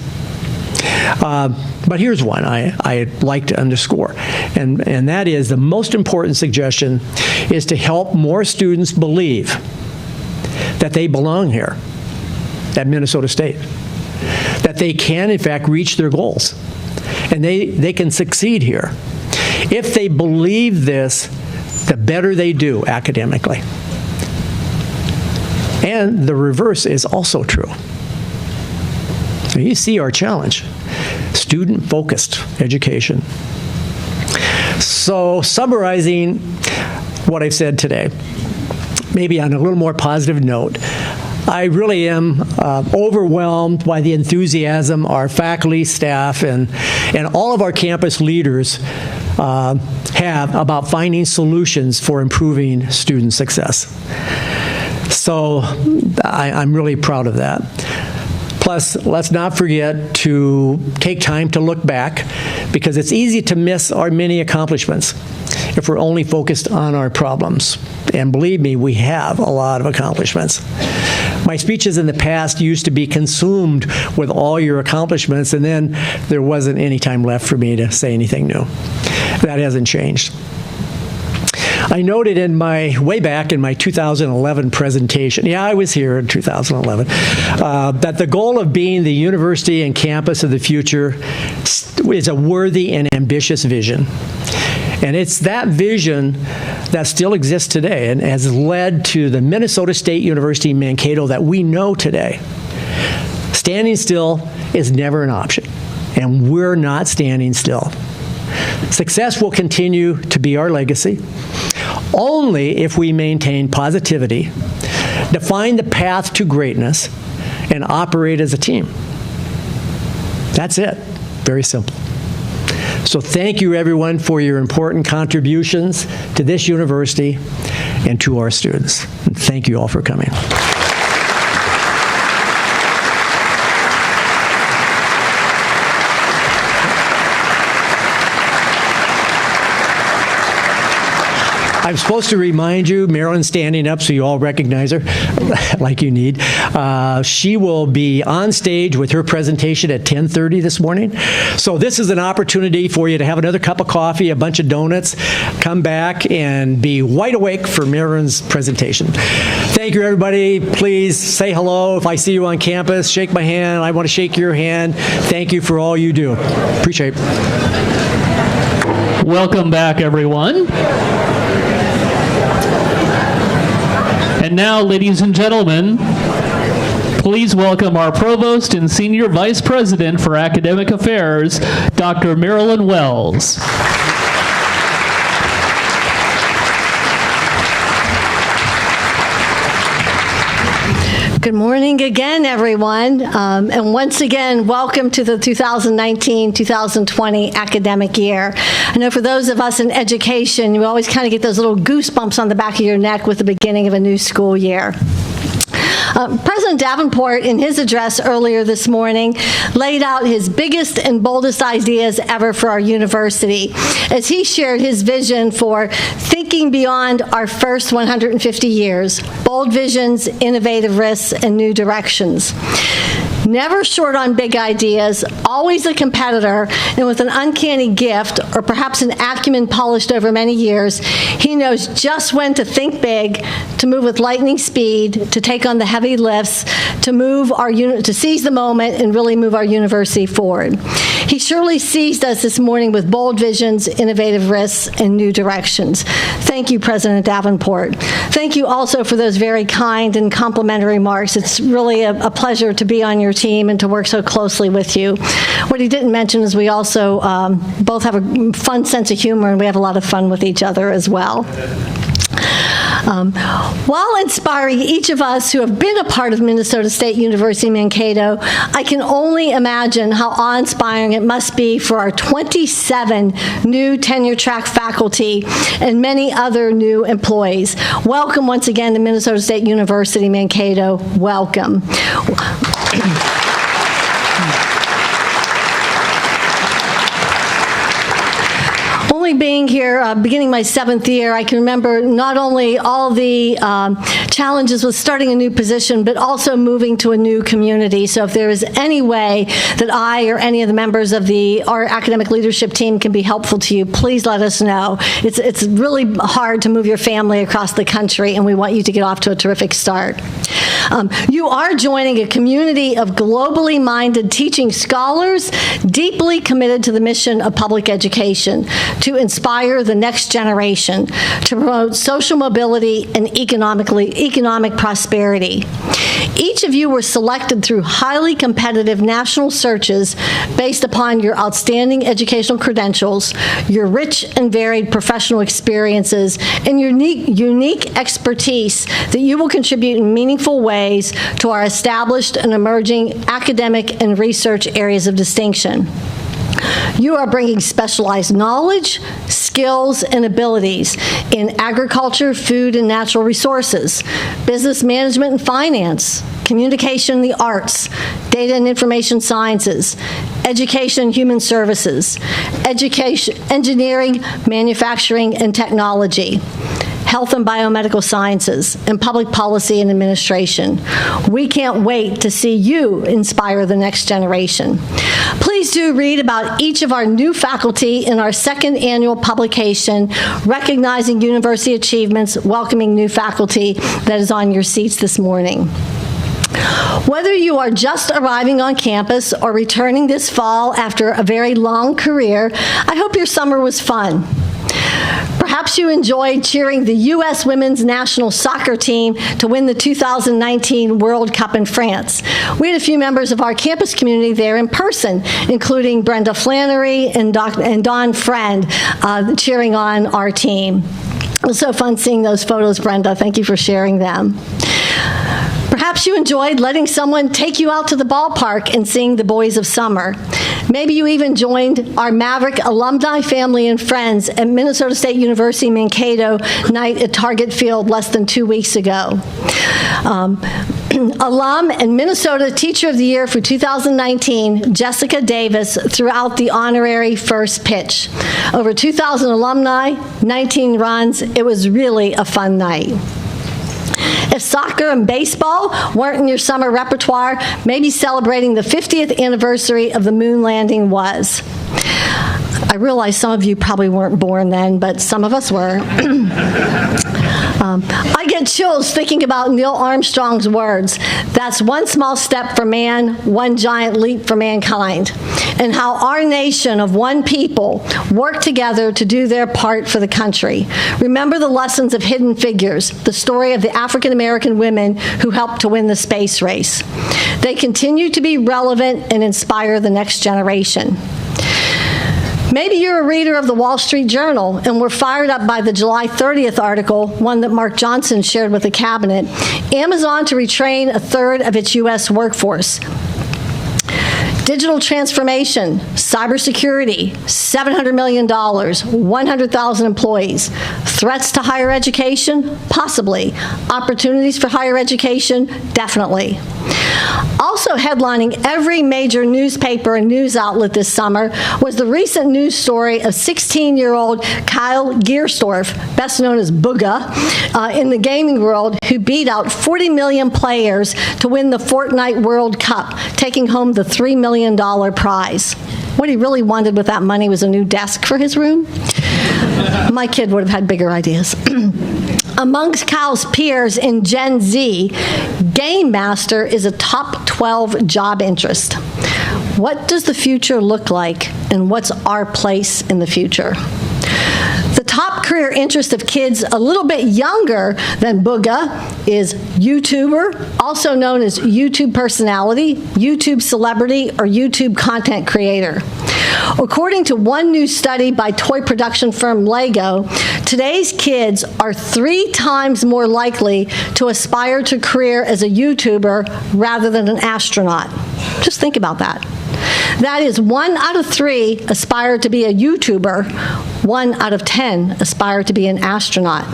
But here's one I'd like to underscore, and that is the most important suggestion is to help more students believe that they belong here at Minnesota State, that they can, in fact, reach their goals, and they can succeed here. If they believe this, the better they do academically. And the reverse is also true. So you see our challenge, student-focused education. So summarizing what I've said today, maybe on a little more positive note, I really am overwhelmed by the enthusiasm our faculty, staff, and all of our campus leaders have about finding solutions for improving student success. So I'm really proud of that. Plus, let's not forget to take time to look back, because it's easy to miss our many accomplishments if we're only focused on our problems. And believe me, we have a lot of accomplishments. My speeches in the past used to be consumed with all your accomplishments, and then there wasn't any time left for me to say anything new. That hasn't changed. I noted way back in my 2011 presentation, yeah, I was here in 2011, that the goal of being the university and campus of the future is a worthy and ambitious vision. And it's that vision that still exists today and has led to the Minnesota State University Mankato that we know today. Standing still is never an option, and we're not standing still. Success will continue to be our legacy only if we maintain positivity, define the path to greatness, and operate as a team. That's it. Very simple. So thank you, everyone, for your important contributions to this university and to our students. And thank you all for coming. I'm supposed to remind you, Marilyn's standing up so you all recognize her like you need. She will be on stage with her presentation at 10:30 this morning. So this is an opportunity for you to have another cup of coffee, a bunch of donuts, come back and be wide awake for Marilyn's presentation. Thank you, everybody. Please say hello. If I see you on campus, shake my hand. I want to shake your hand. Thank you for all you do. Appreciate it. Welcome back, everyone. And now, ladies and gentlemen, please welcome our Provost and Senior Vice President for Academic Affairs, Dr. Marilyn Wells. Good morning again, everyone. And once again, welcome to the 2019-2020 academic year. I know for those of us in education, you always kind of get those little goosebumps on the back of your neck with the beginning of a new school year. President Davenport, in his address earlier this morning, laid out his biggest and boldest ideas ever for our university as he shared his vision for thinking beyond our first 150 years, bold visions, innovative risks, and new directions. Never short on big ideas, always a competitor, and with an uncanny gift, or perhaps an acumen polished over many years, he knows just when to think big, to move with lightning speed, to take on the heavy lifts, to seize the moment and really move our university forward. He surely seized us this morning with bold visions, innovative risks, and new directions. Thank you, President Davenport. Thank you also for those very kind and complimentary remarks. It's really a pleasure to be on your team and to work so closely with you. What he didn't mention is we also both have a fun sense of humor, and we have a lot of fun with each other as well. While inspiring each of us who have been a part of Minnesota State University Mankato, I can only imagine how awe-inspiring it must be for our 27 new tenure-track faculty and many other new employees. Welcome once again to Minnesota State University Mankato. Welcome. Being here, beginning my 7th year, I can remember not only all the challenges with starting a new position, but also moving to a new community. So if there is any way that I or any of the members of our academic leadership team can be helpful to you, please let us know. It's really hard to move your family across the country, and we want you to get off to a terrific start. You are joining a community of globally minded teaching scholars, deeply committed to the mission of public education, to inspire the next generation, to promote social mobility and economic prosperity. Each of you were selected through highly competitive national searches based upon your outstanding educational credentials, your rich and varied professional experiences, and your unique expertise that you will contribute in meaningful ways to our established and emerging academic and research areas of distinction. You are bringing specialized knowledge, skills, and abilities in agriculture, food and natural resources, business management and finance, communication and the arts, data and information sciences, education and human services, engineering, manufacturing, and technology, health and biomedical sciences, and public policy and administration. We can't wait to see you inspire the next generation. Please do read about each of our new faculty in our 2nd annual publication, Recognizing University Achievements, Welcoming New Faculty, that is on your seats this morning. Whether you are just arriving on campus or returning this fall after a very long career, I hope your summer was fun. Perhaps you enjoyed cheering the U.S. women's national soccer team to win the 2019 World Cup in France. We had a few members of our campus community there in person, including Brenda Flannery and Dawn Friend cheering on our team. It was so fun seeing those photos, Brenda. Thank you for sharing them. Perhaps you enjoyed letting someone take you out to the ballpark and seeing the boys of summer. Maybe you even joined our MAVRIK alumni family and friends at Minnesota State University Mankato night at Target Field less than 2 weeks ago. Alum and Minnesota Teacher of the Year for 2019, Jessica Davis, threw out the honorary first pitch. Over 2,000 alumni, 19 runs. It was really a fun night. If soccer and baseball weren't in your summer repertoire, maybe celebrating the 50th anniversary of the moon landing was. I realize some of you probably weren't born then, but some of us were. I get chills thinking about Neil Armstrong's words, "That's one small step for man, one giant leap for mankind," and how our nation of one people worked together to do their part for the country. Remember the lessons of Hidden Figures, the story of the African American women who helped to win the space race. They continue to be relevant and inspire the next generation. Maybe you're a reader of the Wall Street Journal and were fired up by the July 30th article, one that Mark Johnson shared with the cabinet, Amazon to retrain a third of its U.S. workforce. Digital transformation, cybersecurity, $700 million, 100,000 employees. Threats to higher education? Possibly. Opportunities for higher education? Definitely. Also headlining every major newspaper and news outlet this summer was the recent news story of 16-year-old Kyle Giersdorf, best known as Booga, in the gaming world, who beat out 40 million players to win the Fortnite World Cup, taking home the $3 million prize. What he really wanted with that money was a new desk for his room. My kid would have had bigger ideas. Amongst Kyle's peers in Gen Z, Game Master is a top 12 job interest. What does the future look like, and what's our place in the future? The top career interest of kids a little bit younger than Booga is YouTuber, also known as YouTube personality, YouTube celebrity, or YouTube content creator. According to one new study by toy production firm Lego, today's kids are 3 times more likely to aspire to a career as a YouTuber rather than an astronaut. Just think about that. That is, 1 out of 3 aspire to be a YouTuber, 1 out of 10 aspire to be an astronaut.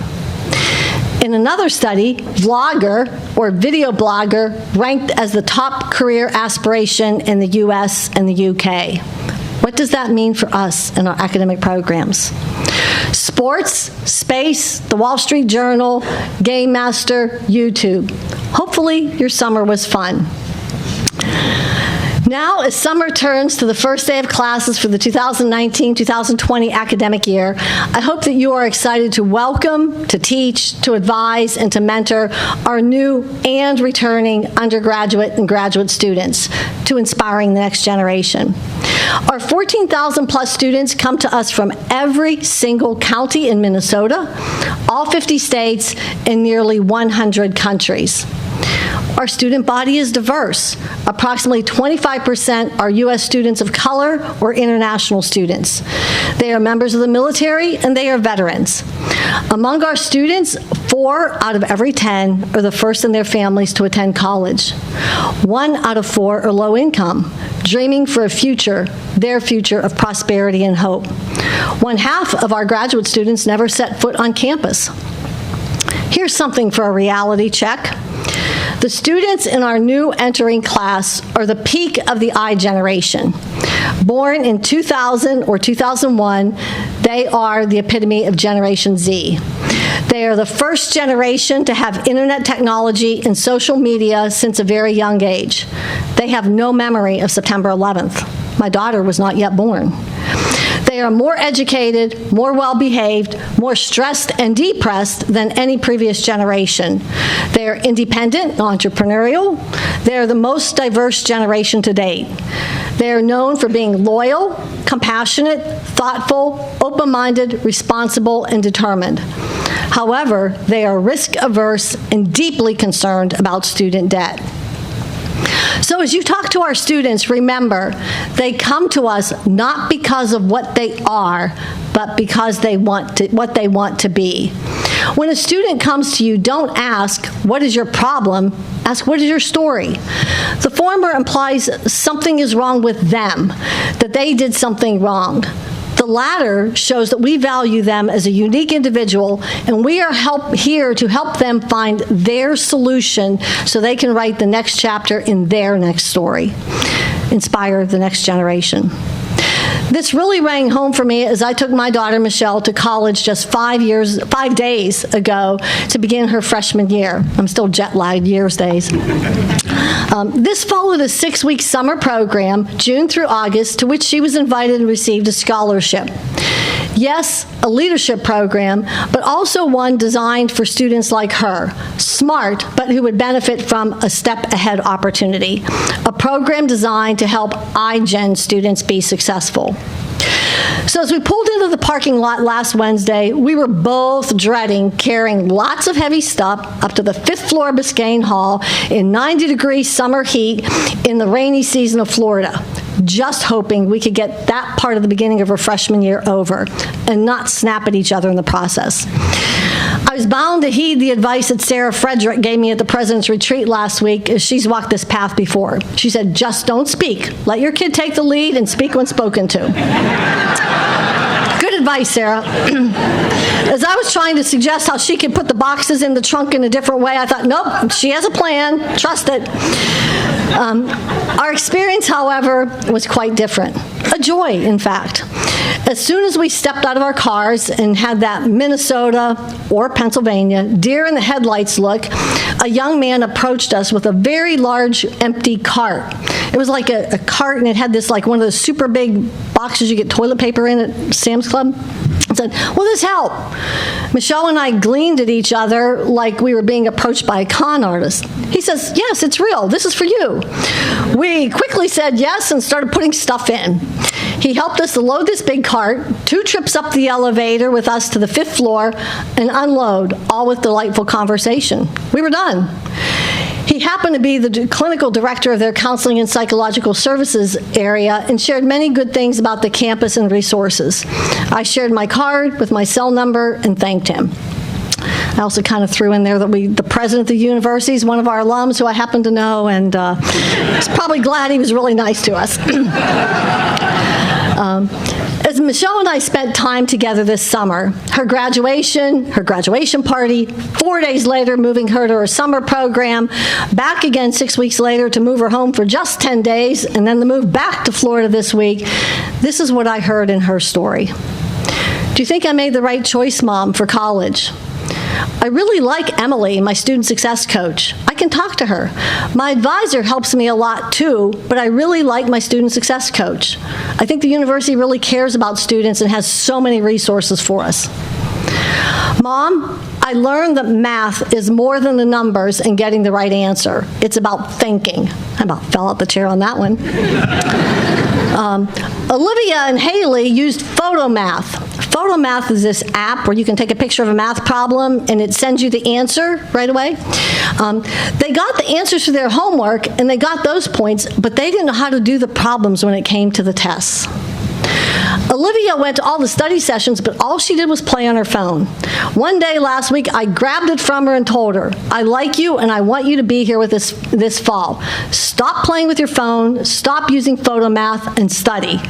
In another study, vlogger or video blogger ranked as the top career aspiration in the US and the UK. What does that mean for us in our academic programs? Sports, space, the Wall Street Journal, Game Master, YouTube. Hopefully your summer was fun. Now, as summer turns to the first day of classes for the 2019-2020 academic year, I hope that you are excited to welcome, to teach, to advise, and to mentor our new and returning undergraduate and graduate students to inspiring the next generation. Our 14,000 plus students come to us from every single county in Minnesota, all 50 states, and nearly 100 countries. Our student body is diverse. Approximately 25% are U.S. students of color or international students. They are members of the military and they are veterans. Among our students, 4 out of every 10 are the first in their families to attend college. 1 out of 4 are low income, dreaming for a future, their future of prosperity and hope. 1/2 of our graduate students never set foot on campus. Here's something for a reality check. The students in our new entering class are the peak of the I generation. Born in 2000 or 2001, they are the epitome of Generation Z. They are the first generation to have internet technology and social media since a very young age. They have no memory of September 11th. My daughter was not yet born. They are more educated, more well-behaved, more stressed and depressed than any previous generation. They are independent, entrepreneurial. They are the most diverse generation to date. They are known for being loyal, compassionate, thoughtful, open-minded, responsible, and determined. However, they are risk-averse and deeply concerned about student debt. So as you talk to our students, remember, they come to us not because of what they are, but because they want to, what they want to be. When a student comes to you, don't ask, what is your problem? Ask, what is your story? The former implies something is wrong with them, that they did something wrong. The latter shows that we value them as a unique individual, and we are here to help them find their solution so they can write the next chapter in their next story, inspire the next generation. This really rang home for me as I took my daughter, Michelle, to college just 5 days ago to begin her freshman year. I'm still jet-lagged days. This followed a 6-week summer program, June through August, to which she was invited and received a scholarship. Yes, a leadership program, but also one designed for students like her, smart, but who would benefit from a step-ahead opportunity, a program designed to help iGen students be successful. So as we pulled into the parking lot last Wednesday, we were both dreading carrying lots of heavy stuff up to the 5th floor of Biscayne Hall in 90-degree summer heat in the rainy season of Florida, just hoping we could get that part of the beginning of her freshman year over and not snap at each other in the process. I was bound to heed the advice that Sarah Frederick gave me at the President's Retreat last week, as she's walked this path before. She said, just don't speak. Let your kid take the lead and speak when spoken to. Good advice, Sarah. As I was trying to suggest how she could put the boxes in the trunk in a different way, I thought, nope, she has a plan. Trust it. Our experience, however, was quite different. A joy, in fact. As soon as we stepped out of our cars and had that Minnesota or Pennsylvania deer in the headlights look, a young man approached us with a very large empty cart. It was like a cart, and it had this like one of those super big boxes you get toilet paper in at Sam's Club. I said, will this help? Michelle and I gleamed at each other like we were being approached by a con artist. He says, yes, it's real. This is for you. We quickly said yes and started putting stuff in. He helped us to load this big cart, 2 trips up the elevator with us to the 5th floor, and unload, all with delightful conversation. We were done. He happened to be the clinical director of their counseling and psychological services area and shared many good things about the campus and resources. I shared my card with my cell number and thanked him. I also kind of threw in there that the president of the university is one of our alums who I happen to know, and was probably glad he was really nice to us. As Michelle and I spent time together this summer, her graduation party, 4 days later moving her to her summer program, back again 6 weeks later to move her home for just 10 days, and then the move back to Florida this week, this is what I heard in her story. Do you think I made the right choice, Mom, for college? I really like Emily, my student success coach. I can talk to her. My advisor helps me a lot too, but I really like my student success coach. I think the university really cares about students and has so many resources for us. Mom, I learned that math is more than the numbers and getting the right answer. It's about thinking. I about fell out the chair on that one. Olivia and Haley used PhotoMath. PhotoMath is this app where you can take a picture of a math problem and it sends you the answer right away. They got the answers to their homework and they got those points, but they didn't know how to do the problems when it came to the tests. Olivia went to all the study sessions, but all she did was play on her phone. One day last week, I grabbed it from her and told her, I like you and I want you to be here with us this fall. Stop playing with your phone, stop using PhotoMath, and study.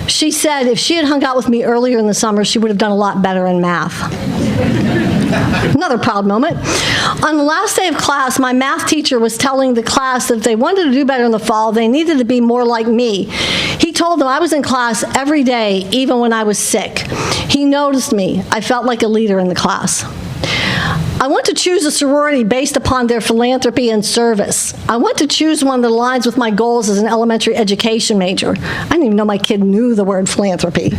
She said if she had hung out with me earlier in the summer, she would have done a lot better in math. Another proud moment. On the last day of class, my math teacher was telling the class that if they wanted to do better in the fall, they needed to be more like me. He told them I was in class every day, even when I was sick. He noticed me. I felt like a leader in the class. I want to choose a sorority based upon their philanthropy and service. I want to choose one that aligns with my goals as an elementary education major. I didn't even know my kid knew the word philanthropy.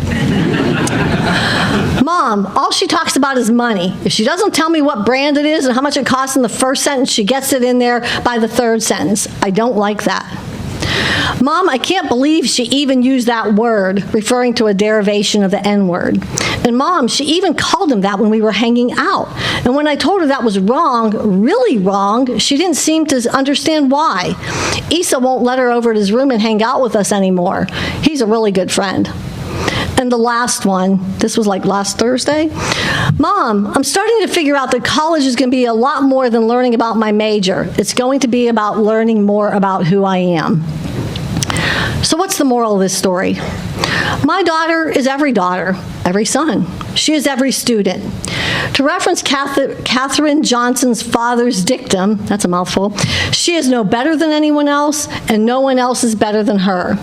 Mom, all she talks about is money. If she doesn't tell me what brand it is and how much it costs in the first sentence, she gets it in there by the third sentence. I don't like that. Mom, I can't believe she even used that word, referring to a derivation of the N-word. And Mom, she even called him that when we were hanging out. And when I told her that was wrong, really wrong, she didn't seem to understand why. Issa won't let her over to his room and hang out with us anymore. He's a really good friend. And the last one, this was like last Thursday. Mom, I'm starting to figure out that college is going to be a lot more than learning about my major. It's going to be about learning more about who I am. So what's the moral of this story? My daughter is every daughter, every son. She is every student. To reference Katherine Johnson's father's dictum, that's a mouthful, she is no better than anyone else, and no one else is better than her.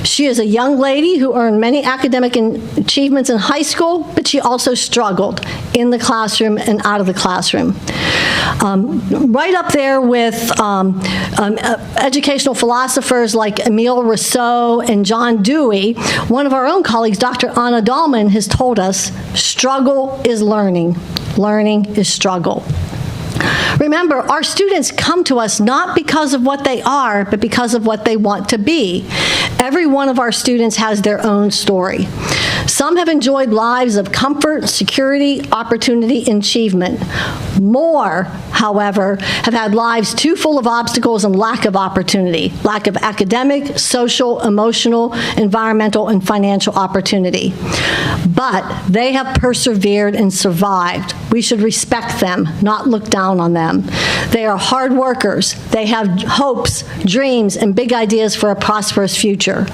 She is a young lady who earned many academic achievements in high school, but she also struggled in the classroom and out of the classroom. Right up there with educational philosophers like Emile Rousseau and John Dewey, one of our own colleagues, Dr. Anna Dahlman, has told us, struggle is learning. Learning is struggle. Remember, our students come to us not because of what they are, but because of what they want to be. Every one of our students has their own story. Some have enjoyed lives of comfort, security, opportunity, and achievement. More, however, have had lives too full of obstacles and lack of opportunity, lack of academic, social, emotional, environmental, and financial opportunity. But they have persevered and survived. We should respect them, not look down on them. They are hard workers. They have hopes, dreams, and big ideas for a prosperous future.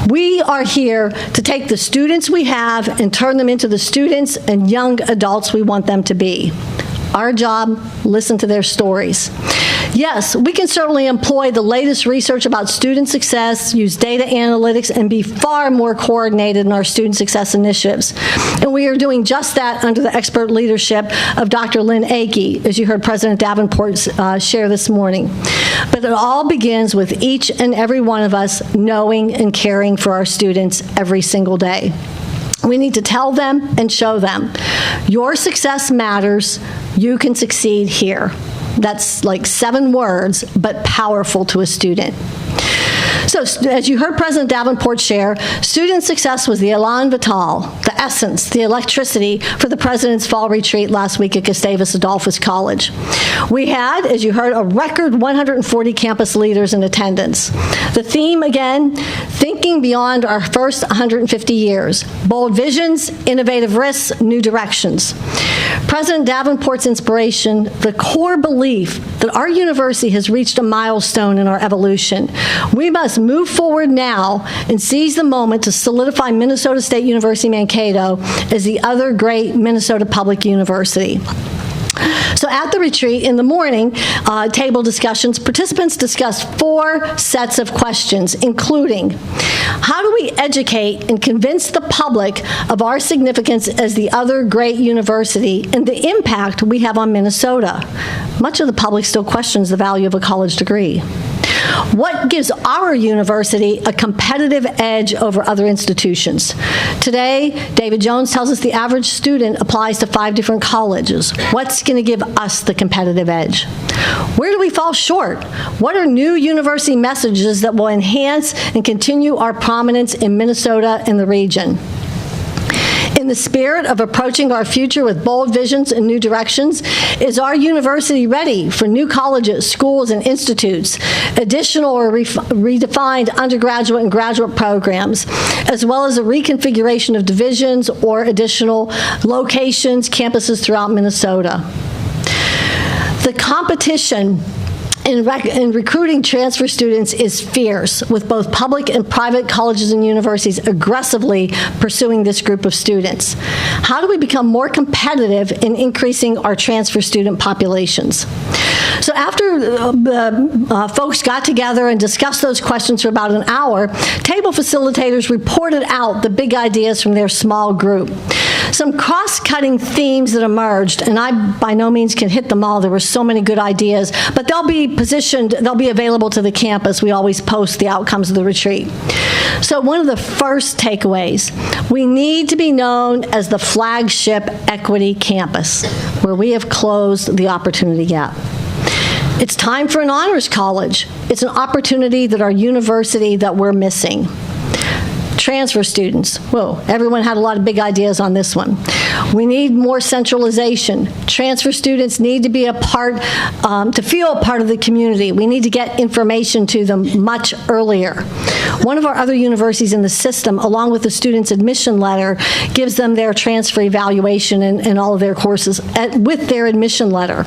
We are here to take the students we have and turn them into the students and young adults we want them to be. Our job, listen to their stories. Yes, we can certainly employ the latest research about student success, use data analytics, and be far more coordinated in our student success initiatives. And we are doing just that under the expert leadership of Dr. Lynn Akey, as you heard President Davenport share this morning. But it all begins with each and every one of us knowing and caring for our students every single day. We need to tell them and show them, your success matters, you can succeed here. That's like 7 words, but powerful to a student. So, as you heard President Davenport share, student success was the elan vital, the essence, the electricity for the President's Fall Retreat last week at Gustavus Adolphus College. We had, as you heard, a record 140 campus leaders in attendance. The theme, again, thinking beyond our first 150 years, bold visions, innovative risks, new directions. President Davenport's inspiration, the core belief that our university has reached a milestone in our evolution. We must move forward now and seize the moment to solidify Minnesota State University Mankato as the other great Minnesota public university. So at the retreat in the morning, table discussions, participants discussed 4 sets of questions, including, how do we educate and convince the public of our significance as the other great university and the impact we have on Minnesota? Much of the public still questions the value of a college degree. What gives our university a competitive edge over other institutions? Today, David Jones tells us the average student applies to 5 different colleges. What's going to give us the competitive edge? Where do we fall short? What are new university messages that will enhance and continue our prominence in Minnesota and the region? In the spirit of approaching our future with bold visions and new directions, is our university ready for new colleges, schools, and institutes, additional or redefined undergraduate and graduate programs, as well as a reconfiguration of divisions or additional locations, campuses throughout Minnesota? The competition in recruiting transfer students is fierce, with both public and private colleges and universities aggressively pursuing this group of students. How do we become more competitive in increasing our transfer student populations? So after folks got together and discussed those questions for about an hour, table facilitators reported out the big ideas from their small group. Some cross-cutting themes that emerged, and I by no means can hit them all. There were so many good ideas, but they'll be available to the campus. We always post the outcomes of the retreat. So one of the first takeaways, we need to be known as the flagship equity campus, where we have closed the opportunity gap. It's time for an honors college. It's an opportunity that our university that we're missing. Transfer students. Whoa, everyone had a lot of big ideas on this one. We need more centralization. Transfer students need to be a part, to feel a part of the community. We need to get information to them much earlier. One of our other universities in the system, along with the student's admission letter, gives them their transfer evaluation in all of their courses with their admission letter.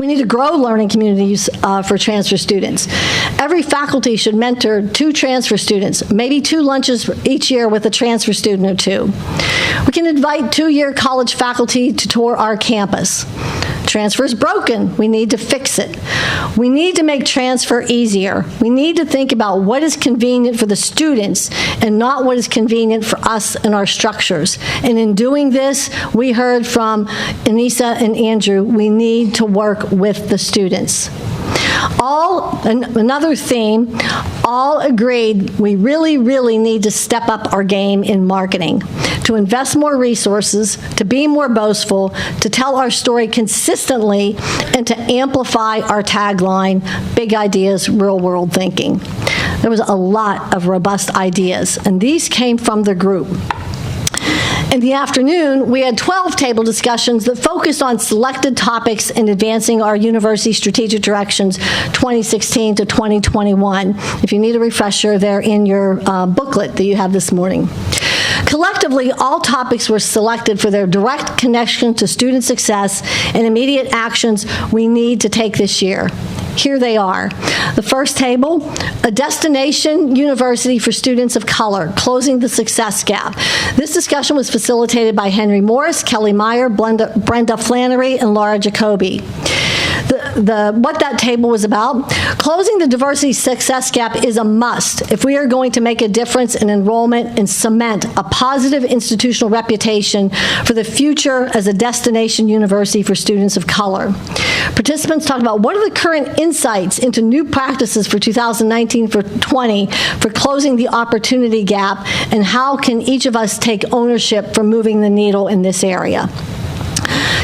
We need to grow learning communities for transfer students. Every faculty should mentor 2 transfer students, maybe 2 lunches each year with a transfer student or 2. We can invite 2-year college faculty to tour our campus. Transfer is broken. We need to fix it. We need to make transfer easier. We need to think about what is convenient for the students and not what is convenient for us and our structures. And in doing this, we heard from Anissa and Andrew, we need to work with the students. Another theme, all agreed we really, really need to step up our game in marketing, to invest more resources, to be more boastful, to tell our story consistently, and to amplify our tagline, big ideas, real world thinking. There was a lot of robust ideas, and these came from the group. In the afternoon, we had 12 table discussions that focused on selected topics in advancing our university strategic directions 2016 to 2021. If you need a refresher, they're in your booklet that you have this morning. Collectively, all topics were selected for their direct connection to student success and immediate actions we need to take this year. Here they are. The first table, a destination university for students of color, closing the success gap. This discussion was facilitated by Henry Morris, Kelly Meyer, Brenda Flannery, and Laura Jacoby. What that table was about, closing the diversity success gap is a must if we are going to make a difference in enrollment and cement a positive institutional reputation for the future as a destination university for students of color. Participants talked about what are the current insights into new practices for 2019 for 20 for closing the opportunity gap, and how can each of us take ownership for moving the needle in this area.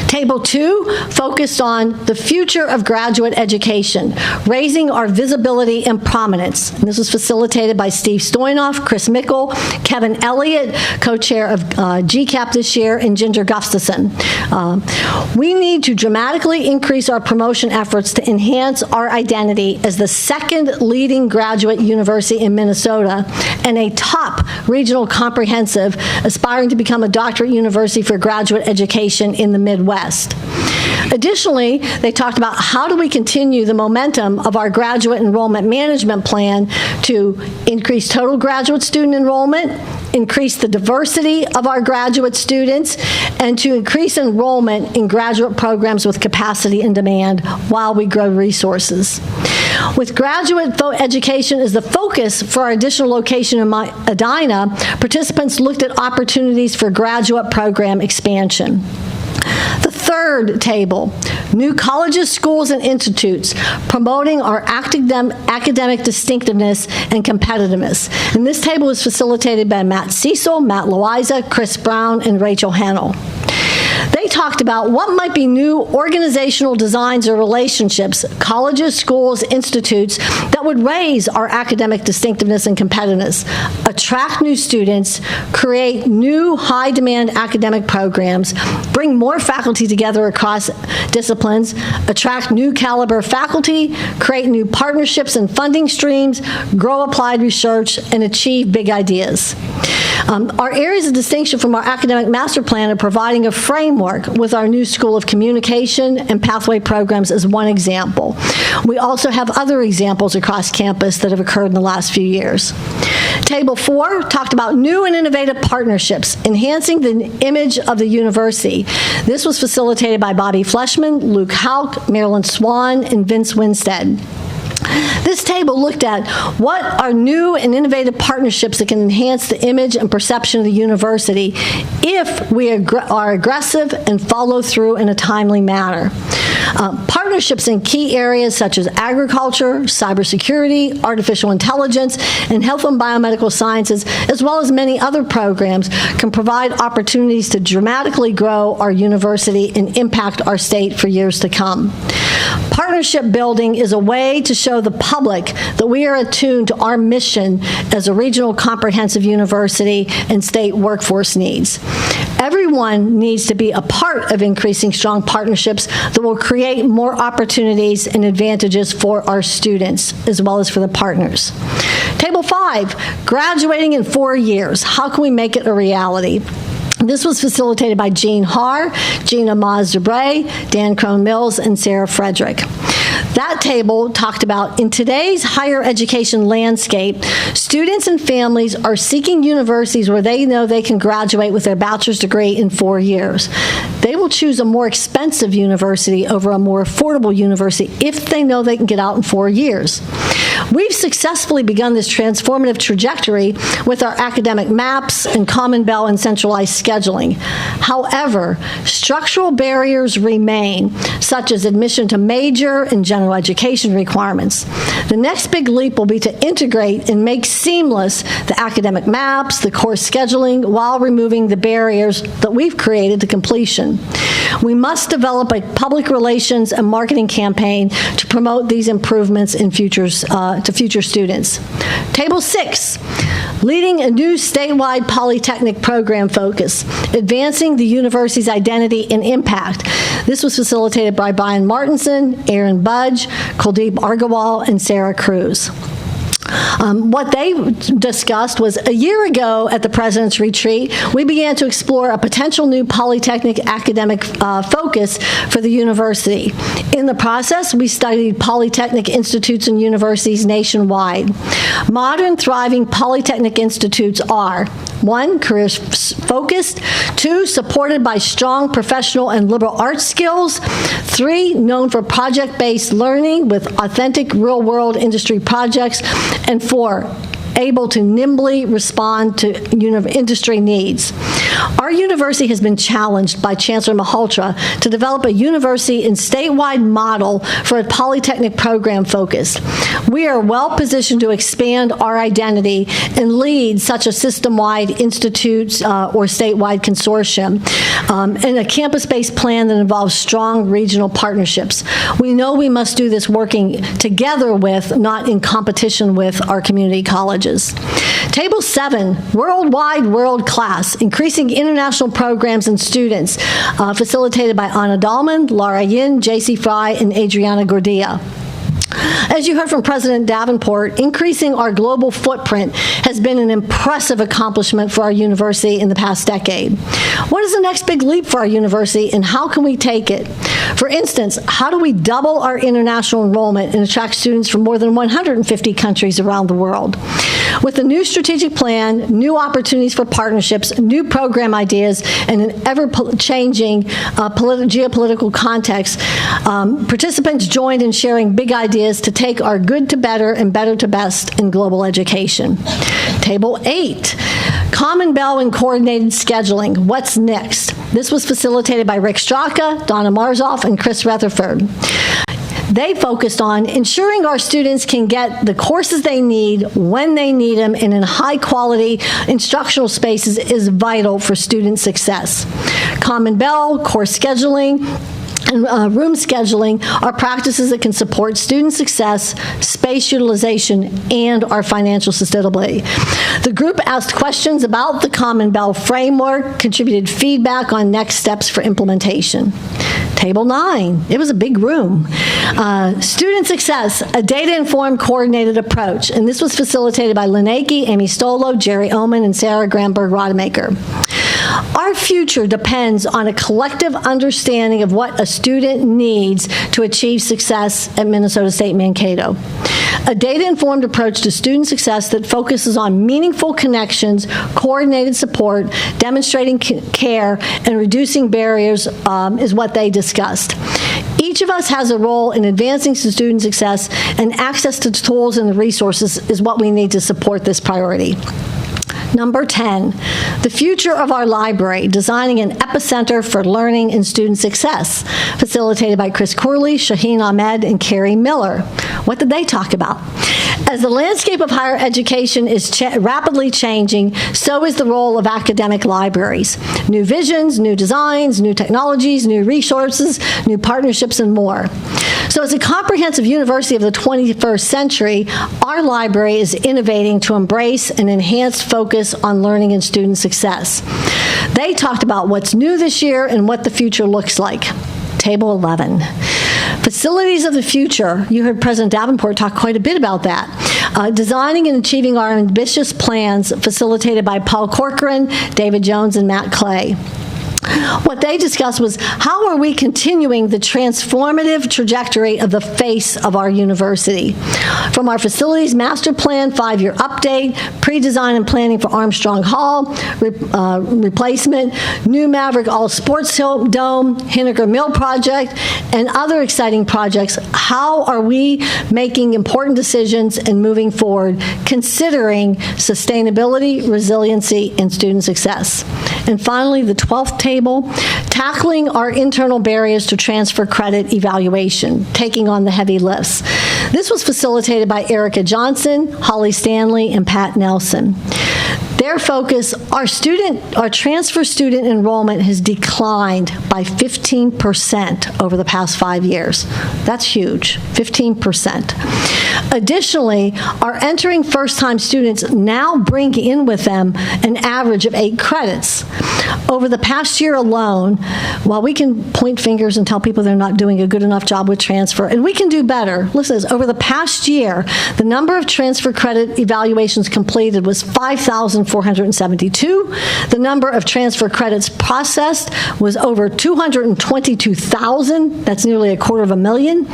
Table 2 focused on the future of graduate education, raising our visibility and prominence. And this was facilitated by Steve Stoynoff, Chris Mickle, Kevin Elliott, co-chair of GCAP this year, and Ginger Gustafson. We need to dramatically increase our promotion efforts to enhance our identity as the second leading graduate university in Minnesota and a top regional comprehensive aspiring to become a doctorate university for graduate education in the Midwest. Additionally, they talked about how do we continue the momentum of our graduate enrollment management plan to increase total graduate student enrollment, increase the diversity of our graduate students, and to increase enrollment in graduate programs with capacity and demand while we grow resources. With graduate education as the focus for our additional location in Edina, participants looked at opportunities for graduate program expansion. The third table, new colleges, schools, and institutes, promoting our academic distinctiveness and competitiveness. And this table was facilitated by Matt Cecil, Matt Loiza, Chris Brown, and Rachel Hennell. They talked about what might be new organizational designs or relationships, colleges, schools, institutes, that would raise our academic distinctiveness and competitiveness, attract new students, create new high-demand academic programs, bring more faculty together across disciplines, attract new caliber faculty, create new partnerships and funding streams, grow applied research, and achieve big ideas. Our areas of distinction from our academic master plan are providing a framework with our new School of Communication and Pathway programs as one example. We also have other examples across campus that have occurred in the last few years. Table 4 talked about new and innovative partnerships, enhancing the image of the university. This was facilitated by Bobby Fleshman, Luke Hauk, Marilyn Swan, and Vince Winstead. This table looked at what are new and innovative partnerships that can enhance the image and perception of the university if we are aggressive and follow through in a timely manner. Partnerships in key areas such as agriculture, cybersecurity, artificial intelligence, and health and biomedical sciences, as well as many other programs, can provide opportunities to dramatically grow our university and impact our state for years to come. Partnership building is a way to show the public that we are attuned to our mission as a regional comprehensive university and state workforce needs. Everyone needs to be a part of increasing strong partnerships that will create more opportunities and advantages for our students as well as for the partners. Table 5, graduating in 4 years. How can we make it a reality? This was facilitated by Jean Haar, Gina Maz-Debray, Dan Crone-Mills, and Sarah Frederick. That table talked about, in today's higher education landscape, students and families are seeking universities where they know they can graduate with their bachelor's degree in 4 years. They will choose a more expensive university over a more affordable university if they know they can get out in 4 years. We've successfully begun this transformative trajectory with our academic maps and Common Bell and centralized scheduling. However, structural barriers remain, such as admission to major and general education requirements. The next big leap will be to integrate and make seamless the academic maps, the course scheduling, while removing the barriers that we've created to completion. We must develop a public relations and marketing campaign to promote these improvements in to future students. Table 6, leading a new statewide polytechnic program focus, advancing the university's identity and impact. This was facilitated by Brian Martinson, Aaron Budge, Kuldeep Argawal, and Sarah Cruz. What they discussed was, a year ago at the President's Retreat, we began to explore a potential new polytechnic academic focus for the university. In the process, we studied polytechnic institutes and universities nationwide. Modern, thriving polytechnic institutes are: 1, career-focused; 2, supported by strong professional and liberal arts skills; 3, known for project-based learning with authentic real-world industry projects; and 4, able to nimbly respond to industry needs. Our university has been challenged by Chancellor Malhotra to develop a university and statewide model for a polytechnic program focus. We are well positioned to expand our identity and lead such a system-wide institute or statewide consortium and a campus-based plan that involves strong regional partnerships. We know we must do this working together with, not in competition with, our community colleges. Table 7, worldwide, world-class, increasing international programs and students, facilitated by Anna Dahlman, Laura Yin, J.C. Fry, and Adriana Gordillo. As you heard from President Davenport, increasing our global footprint has been an impressive accomplishment for our university in the past decade. What is the next big leap for our university, and how can we take it? For instance, how do we double our international enrollment and attract students from more than 150 countries around the world? With a new strategic plan, new opportunities for partnerships, new program ideas, and an ever-changing geopolitical context, participants joined in sharing big ideas to take our good to better and better to best in global education. Table 8, Common Bell and coordinated scheduling. What's next? This was facilitated by Rick Straka, Donna Marzoff, and Chris Rutherford. They focused on ensuring our students can get the courses they need when they need them and in high-quality instructional spaces is vital for student success. Common Bell, course scheduling, and room scheduling are practices that can support student success, space utilization, and our financial sustainability. The group asked questions about the Common Bell framework, contributed feedback on next steps for implementation. Table 9, it was a big room. Student success, a data-informed coordinated approach, and this was facilitated by Lynn Akey, Amy Stolo, Jerry Oman, and Sarah Gramberg-Rodemaker. Our future depends on a collective understanding of what a student needs to achieve success at Minnesota State Mankato. A data-informed approach to student success that focuses on meaningful connections, coordinated support, demonstrating care, and reducing barriers is what they discussed. Each of us has a role in advancing student success, and access to tools and the resources is what we need to support this priority. Number 10, The future of our library, designing an epicenter for learning and student success, facilitated by Chris Corley, Shaheen Ahmed, and Carrie Miller. What did they talk about? As the landscape of higher education is rapidly changing, so is the role of academic libraries. New visions, new designs, new technologies, new resources, new partnerships, and more. So as a comprehensive university of the 21st century, our library is innovating to embrace an enhanced focus on learning and student success. They talked about what's new this year and what the future looks like. Table 11. Facilities of the future. You heard President Davenport talk quite a bit about that. Designing and achieving our ambitious plans, facilitated by Paul Corcoran, David Jones, and Matt Clay. What they discussed was how are we continuing the transformative trajectory of the face of our university? From our facilities master plan, 5-year update, pre-design and planning for Armstrong Hall, replacement, new MAVRIK all sports dome, Henniker Mill project, and other exciting projects, how are we making important decisions and moving forward, considering sustainability, resiliency, and student success? And finally, the 12th table, tackling our internal barriers to transfer credit evaluation, taking on the heavy lifts. This was facilitated by Erica Johnson, Holly Stanley, and Pat Nelson. Their focus, our transfer student enrollment has declined by 15% over the past 5 years. That's huge, 15%. Additionally, our entering first-time students now bring in with them an average of 8 credits. Over the past year alone, while we can point fingers and tell people they're not doing a good enough job with transfer, and we can do better, listen to this, over the past year, the number of transfer credit evaluations completed was 5,472. The number of transfer credits processed was over 222,000. That's nearly 250,000.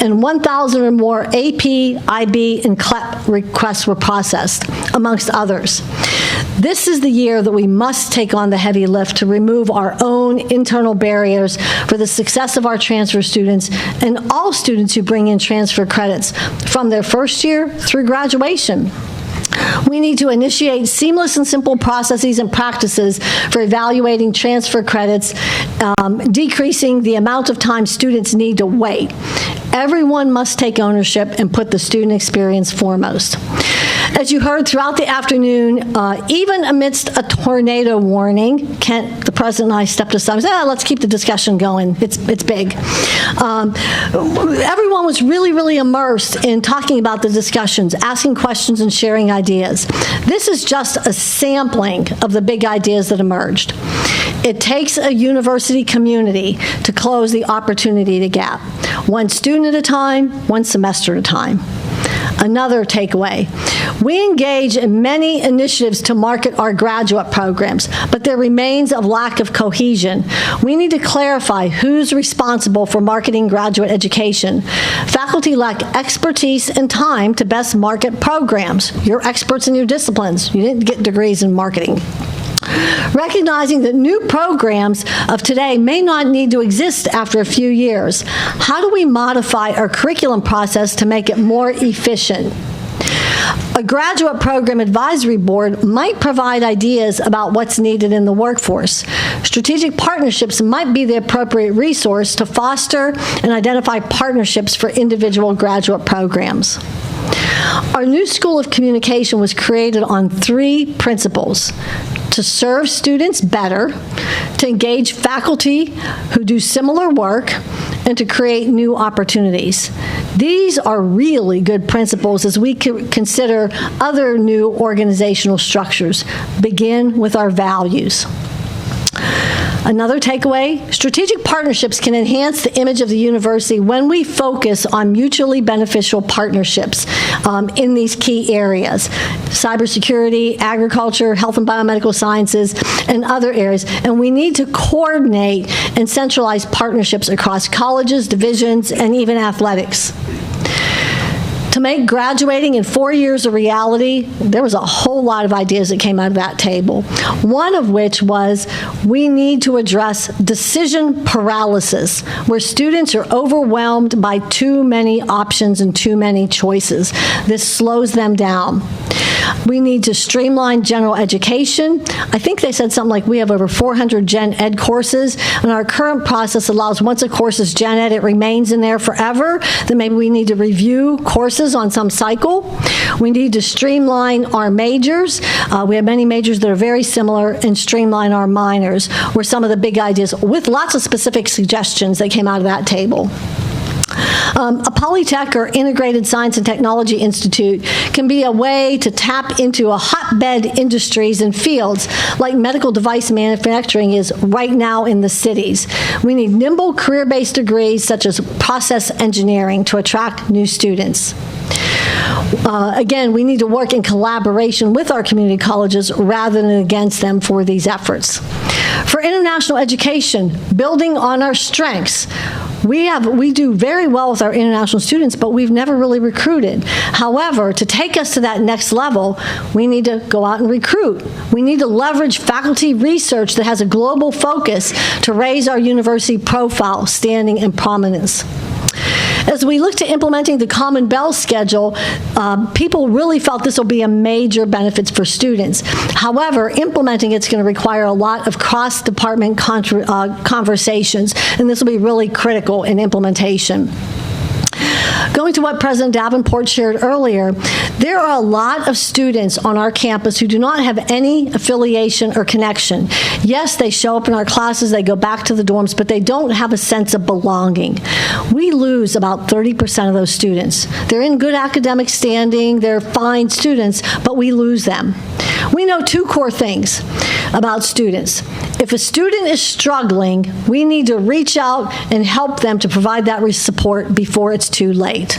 And 1,000 or more AP, IB, and CLEP requests were processed, amongst others. This is the year that we must take on the heavy lift to remove our own internal barriers for the success of our transfer students and all students who bring in transfer credits from their first year through graduation. We need to initiate seamless and simple processes and practices for evaluating transfer credits, decreasing the amount of time students need to wait. Everyone must take ownership and put the student experience foremost. As you heard throughout the afternoon, even amidst a tornado warning, Kent, the president, and I stepped aside and said, let's keep the discussion going. It's big. Everyone was really immersed in talking about the discussions, asking questions, and sharing ideas. This is just a sampling of the big ideas that emerged. It takes a university community to close the opportunity gap, one student at a time, one semester at a time. Another takeaway, we engage in many initiatives to market our graduate programs, but there remains a lack of cohesion. We need to clarify who's responsible for marketing graduate education. Faculty lack expertise and time to best market programs. You're experts in your disciplines. You didn't get degrees in marketing. Recognizing that new programs of today may not need to exist after a few years, how do we modify our curriculum process to make it more efficient? A graduate program advisory board might provide ideas about what's needed in the workforce. Strategic partnerships might be the appropriate resource to foster and identify partnerships for individual graduate programs. Our new School of Communication was created on 3 principles: to serve students better, to engage faculty who do similar work, and to create new opportunities. These are really good principles as we consider other new organizational structures. Begin with our values. Another takeaway, strategic partnerships can enhance the image of the university when we focus on mutually beneficial partnerships in these key areas: cybersecurity, agriculture, health and biomedical sciences, and other areas. And we need to coordinate and centralize partnerships across colleges, divisions, and even athletics. To make graduating in 4 years a reality, there was a whole lot of ideas that came out of that table. One of which was we need to address decision paralysis, where students are overwhelmed by too many options and too many choices. This slows them down. We need to streamline general education. I think they said something like we have over 400 gen ed courses, and our current process allows once a course is gen ed, it remains in there forever. Then maybe we need to review courses on some cycle. We need to streamline our majors. We have many majors that are very similar, and streamline our minors were some of the big ideas with lots of specific suggestions that came out of that table. A Polytech or Integrated Science and Technology Institute can be a way to tap into a hotbed industries and fields like medical device manufacturing is right now in the cities. We need nimble career-based degrees such as process engineering to attract new students. Again, we need to work in collaboration with our community colleges rather than against them for these efforts. For international education, building on our strengths, we do very well with our international students, but we've never really recruited. However, to take us to that next level, we need to go out and recruit. We need to leverage faculty research that has a global focus to raise our university profile, standing, and prominence. As we look to implementing the Common Bell schedule, people really felt this will be a major benefit for students. However, implementing it's going to require a lot of cross-department conversations, and this will be really critical in implementation. Going to what President Davenport shared earlier, there are a lot of students on our campus who do not have any affiliation or connection. Yes, they show up in our classes, they go back to the dorms, but they don't have a sense of belonging. We lose about 30% of those students. They're in good academic standing, they're fine students, but we lose them. We know two core things about students. If a student is struggling, we need to reach out and help them to provide that support before it's too late.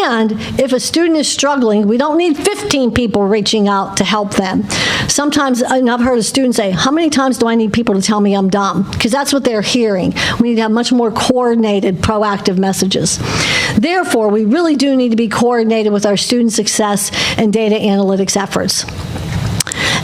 And if a student is struggling, we don't need 15 people reaching out to help them. Sometimes, and I've heard a student say, how many times do I need people to tell me I'm dumb? Because that's what they're hearing. We need to have much more coordinated, proactive messages. Therefore, we really do need to be coordinated with our student success and data analytics efforts.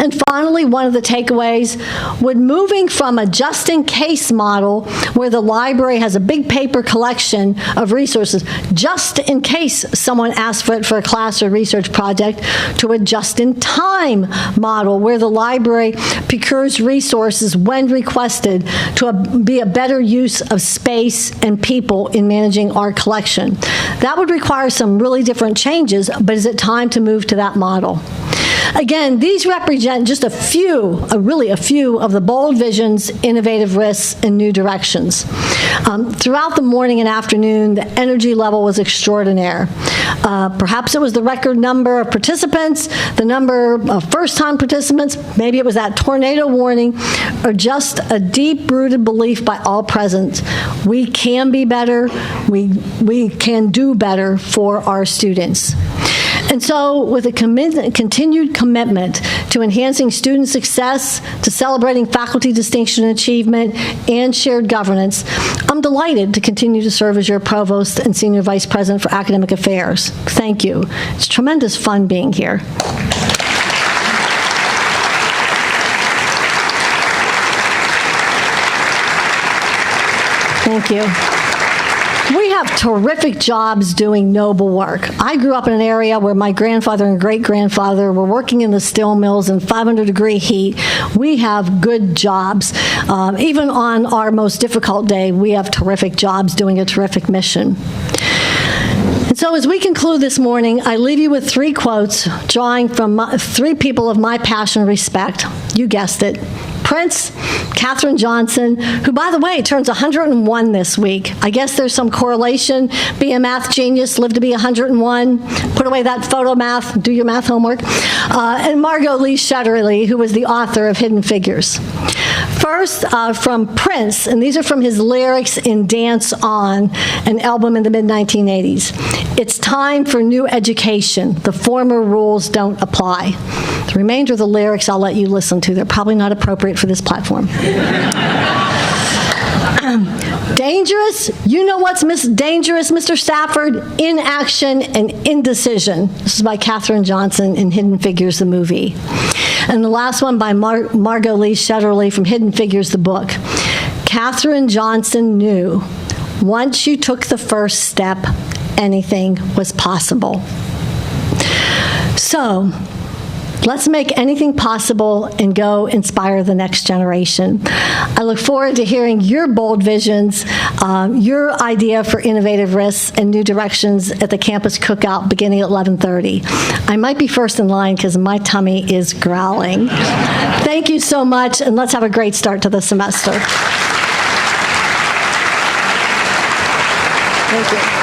And finally, one of the takeaways, would moving from a just-in-case model where the library has a big paper collection of resources just in case someone asks for it for a class or research project, to a just-in-time model where the library procures resources when requested to be a better use of space and people in managing our collection. That would require some really different changes, but is it time to move to that model? Again, these represent just a few of the bold visions, innovative risks, and new directions. Throughout the morning and afternoon, the energy level was extraordinary. Perhaps it was the record number of participants, the number of first-time participants, maybe it was that tornado warning, or just a deep-rooted belief by all present. We can be better, we can do better for our students. And so, with a continued commitment to enhancing student success, to celebrating faculty distinction and achievement, and shared governance, I'm delighted to continue to serve as your Provost and Senior Vice President for Academic Affairs. Thank you. It's tremendous fun being here. Thank you. We have terrific jobs doing noble work. I grew up in an area where my grandfather and great-grandfather were working in the steel mills in 500-degree heat. We have good jobs. Even on our most difficult day, we have terrific jobs doing a terrific mission. And so as we conclude this morning, I leave you with 3 quotes drawing from 3 people of my passion and respect. You guessed it. Prince, Katherine Johnson, who, by the way, turns 101 this week. I guess there's some correlation. Be a math genius, live to be 101. Put away that photo math, do your math homework. And Margot Lee Shetterly, who was the author of Hidden Figures. First, from Prince, and these are from his lyrics in Dance On, an album in the mid-1980s. It's time for new education. The former rules don't apply. The remainder of the lyrics I'll let you listen to. They're probably not appropriate for this platform. Dangerous? You know what's dangerous, Mr. Stafford? Inaction and indecision. This is by Katherine Johnson in Hidden Figures, the movie. And the last one by Margot Lee Shetterly from Hidden Figures, the book. Katherine Johnson knew once you took the first step, anything was possible. So, let's make anything possible and go inspire the next generation. I look forward to hearing your bold visions, your idea for innovative risks and new directions at the campus cookout beginning at 11:30. I might be first in line because my tummy is growling. Thank you so much, and let's have a great start to the semester. Thank you.